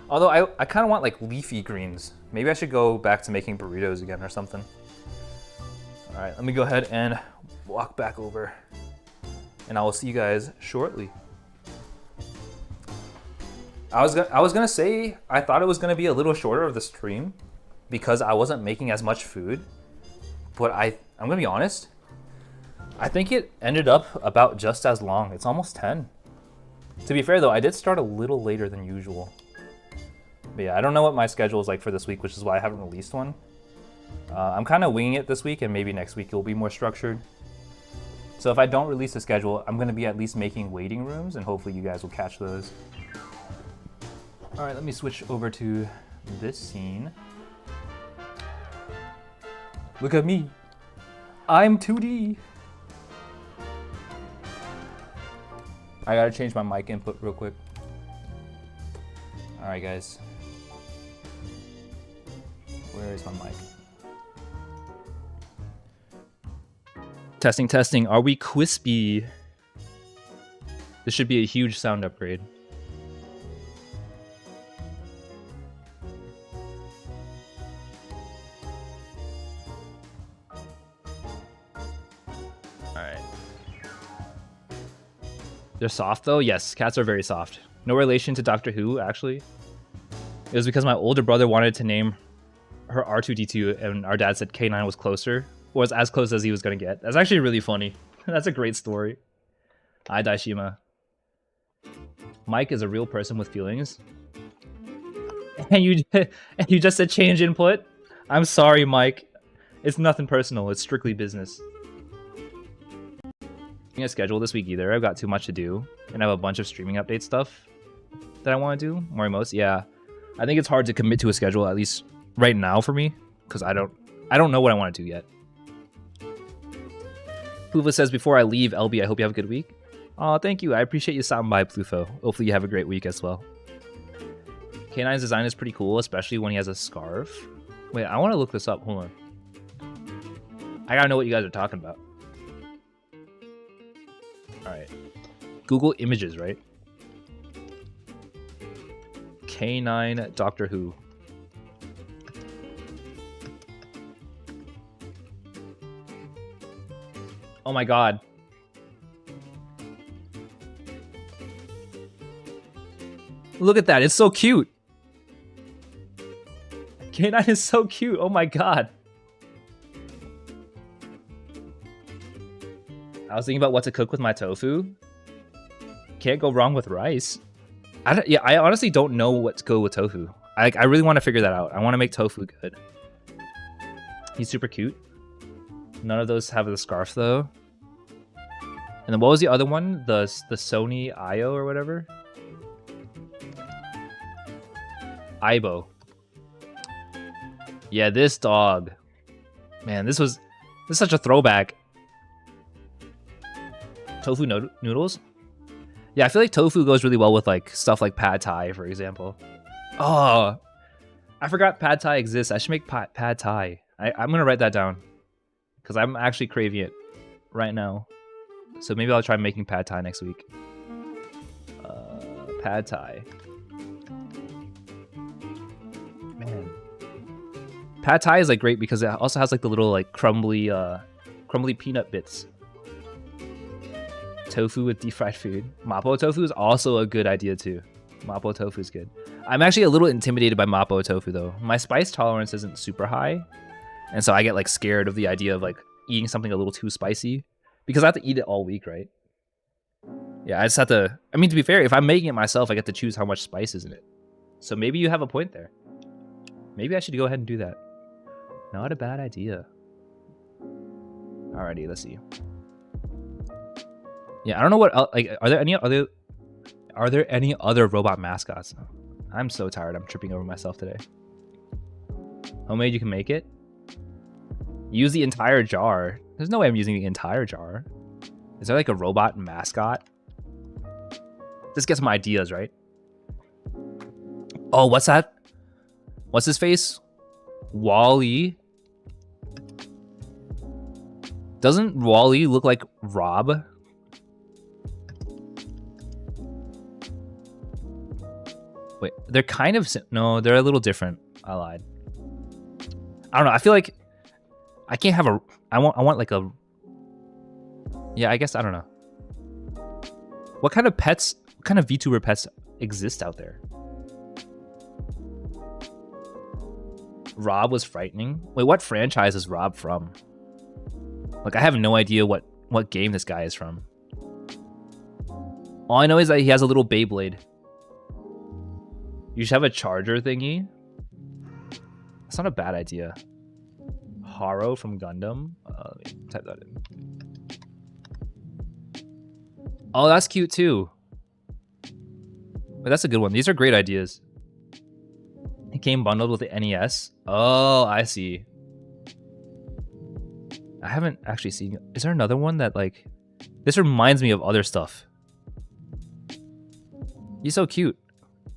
Although I kind of want like leafy greens. Maybe I should go back to making burritos again or something. All right, let me go ahead and walk back over, and I will see you guys shortly. I was gonna say I thought it was gonna be a little shorter of the stream because I wasn't making as much food, but I'm gonna be honest. I think it ended up about just as long. It's almost 10. To be fair though, I did start a little later than usual. But yeah, I don't know what my schedule is like for this week, which is why I haven't released one. I'm kind of winging it this week, and maybe next week it will be more structured. So if I don't release a schedule, I'm gonna be at least making waiting rooms, and hopefully you guys will catch those. All right, let me switch over to this scene. Look at me. I'm 2D. I gotta change my mic input real quick. All right, guys. Where is my mic? Testing, testing. Are we crispy? This should be a huge sound upgrade. They're soft though? Yes, cats are very soft. No relation to Doctor Who, actually. It was because my older brother wanted to name her R2-D2, and our dad said K9 was closer, was as close as he was going to get. That's actually really funny. That's a great story. Hi, Daishima. Mike is a real person with feelings. And you just said change input? I'm sorry, Mike. It's nothing personal. It's strictly business. A schedule this week either. I've got too much to do, and I have a bunch of streaming update stuff that I want to do. More most, yeah. I think it's hard to commit to a schedule, at least right now for me, because I don't know what I want to do yet. Pluva says, before I leave, LB, I hope you have a good week. Oh, thank you. I appreciate you stopping by, Plufo. Hopefully you have a great week as well. K9's design is pretty cool, especially when he has a scarf. Wait, I want to look this up. Hold on. I gotta know what you guys are talking about. Alright. Google images, right? K9 Doctor Who. Oh my god. Look at that, it's so cute. K9 is so cute, oh my god. I was thinking about what to cook with my tofu. Can't go wrong with rice. I honestly don't know what to go with tofu. I really want to figure that out. I want to make tofu good. He's super cute. None of those have the scarf though. And then what was the other one? The Sony IO or whatever? Aibo. Yeah, this dog. Man, this is such a throwback. Tofu noodles? Yeah, I feel like tofu goes really well with like stuff like pad thai, for example. Oh, I forgot pad thai exists. I should make pad thai. I'm gonna write that down because I'm actually craving it right now. So maybe I'll try making pad thai next week. Pad thai. Man, pad thai is like great because it also has like the little like crumbly peanut bits. Tofu with deep fried food. Mapo tofu is also a good idea too. Mapo tofu is good. I'm actually a little intimidated by Mapo tofu though. My spice tolerance isn't super high, And so I get like scared of the idea of like eating something a little too spicy because I have to eat it all week, right? Yeah, I just have to. I mean, to be fair, if I'm making it myself, I get to choose how much spice is in it. So maybe you have a point there. Maybe I should go ahead and do that. Not a bad idea. Alrighty, let's see. Yeah, I don't know what like. Are there any other robot mascots? I'm so tired. I'm tripping over myself today. Homemade, you can make it. Use the entire jar. There's no way I'm using the entire jar. Is there like a robot mascot? This gets some ideas, right? Oh, what's that? What's his face? Wall-E? Doesn't Wall-E look like Rob? Wait, they're kind of... No, they're a little different. I lied. I don't know. I feel like I can't have a... I want like a... Yeah, I guess I don't know. What kind of pets... What kind of VTuber pets exist out there? Rob was frightening. Wait, what franchise is Rob from? Like, I have no idea what game this guy is from. All I know is that he has a little Beyblade. You should have a charger thingy. That's not a bad idea. Haro from Gundam. Let me type that in. Oh, that's cute too. Wait, that's a good one. These are great ideas. It came bundled with the NES. Oh, I see. I haven't actually seen... Is there another one that like... This reminds me of other stuff. He's so cute.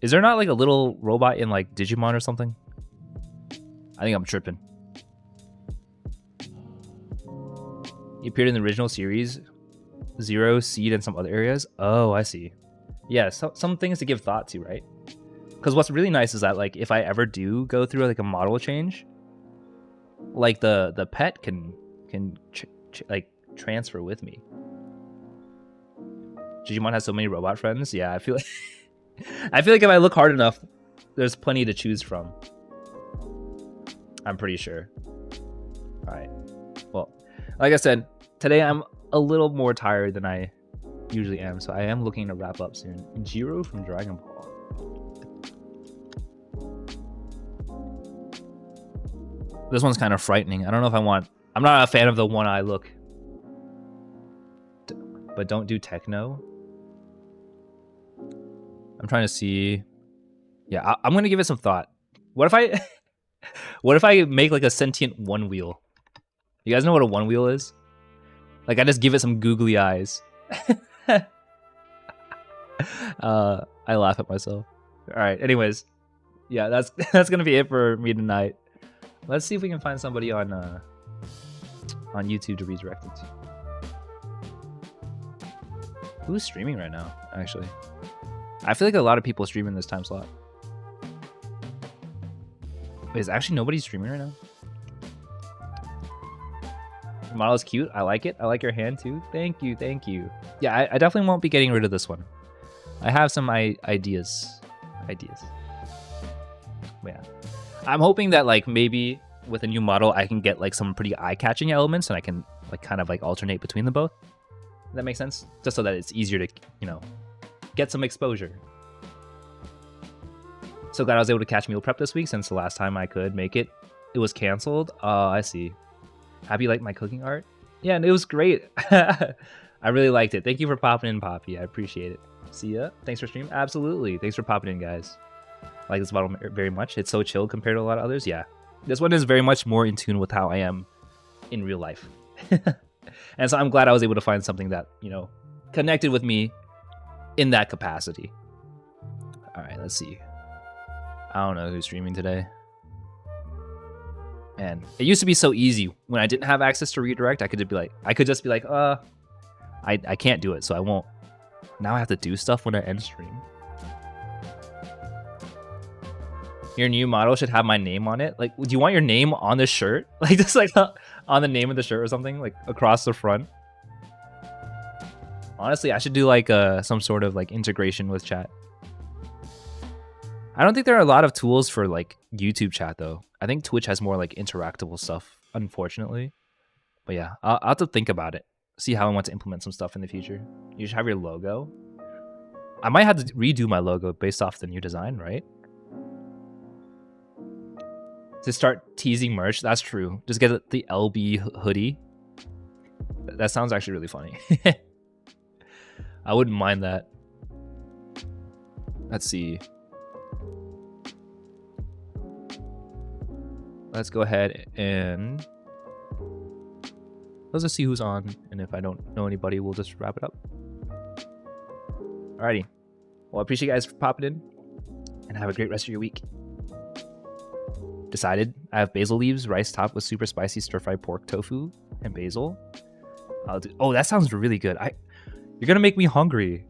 Is there not like a little robot in like Digimon or something? I think I'm tripping. He appeared in the original series. Zero, Seed, and some other areas. Oh, I see. Yeah, so, some things to give thought to, right? Because what's really nice is that like if I ever do go through like a model change, like the pet can like transfer with me. Digimon has so many robot friends. Yeah, I feel like I feel like if I look hard enough, there's plenty to choose from. I'm pretty sure. All right. Well, like I said, today I'm a little more tired than I usually am, so I am looking to wrap up soon. Jiro from Dragon Ball. This one's kind of frightening. I don't know if I want... I'm not a fan of the one-eye look. But don't do techno. I'm trying to see... Yeah, I'm going to give it some thought. What if I... What if I make like a sentient one wheel? You guys know what a one wheel is? Like I just give it some googly eyes. I laugh at myself. All right. Anyways, yeah, that's gonna be it for me tonight. Let's see if we can find somebody on YouTube to redirect it to. Who's streaming right now? Actually, I feel like a lot of people stream in this time slot. Wait, is actually nobody streaming right now? Your model is cute. I like it. I like your hand too. Thank you. Thank you. Yeah, I definitely won't be getting rid of this one. I have some ideas. But yeah. I'm hoping that like maybe with a new model I can get like some pretty eye-catching elements and I can like kind of like alternate between them both. Does that make sense? Just so that it's easier to, you know, get some exposure. So glad I was able to catch meal prep this week since the last time I could make it, it was canceled. Oh, I see. Happy you liked my cooking art? Yeah, and it was great. I really liked it. Thank you for popping in, Poppy. I appreciate it. See ya. Thanks for streaming. Absolutely. Thanks for popping in, guys. I like this bottle very much. It's so chill compared to a lot of others. Yeah. This one is very much more in tune with how I am in real life. And so I'm glad I was able to find something that, you know, connected with me in that capacity. All right, let's see. I don't know who's streaming today. Man, it used to be so easy when I didn't have access to redirect. I could just be like, I can't do it, so I won't. Now I have to do stuff when I end stream. Your new model should have my name on it. Like, do you want your name on the shirt? Like, just like on the name of the shirt or something, like across the front. Honestly, I should do like some sort of like integration with chat. I don't think there are a lot of tools for like YouTube chat though. I think Twitch has more like interactable stuff. unfortunately. But yeah, I'll have to think about it. See how I want to implement some stuff in the future. You should have your logo. I might have to redo my logo based off the new design, right? To start teasing merch, that's true. Just get the LB hoodie. That sounds actually really funny. I wouldn't mind that. Let's see. Let's go ahead and let's just see who's on. And if I don't know anybody, we'll just wrap it up. Alrighty. Well, I appreciate you guys for popping in and have a great rest of your week. Decided I have basil leaves, rice topped with super spicy stir-fried pork tofu and basil. Oh, that sounds really good. You're gonna make me hungry.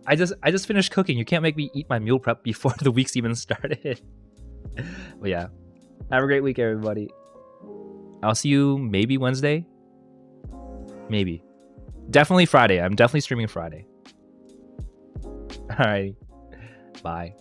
I just finished cooking. You can't make me eat my meal prep before the week's even started. But yeah, have a great week, everybody. I'll see you maybe Wednesday. Maybe. Definitely Friday. I'm definitely streaming Friday. All right. Bye.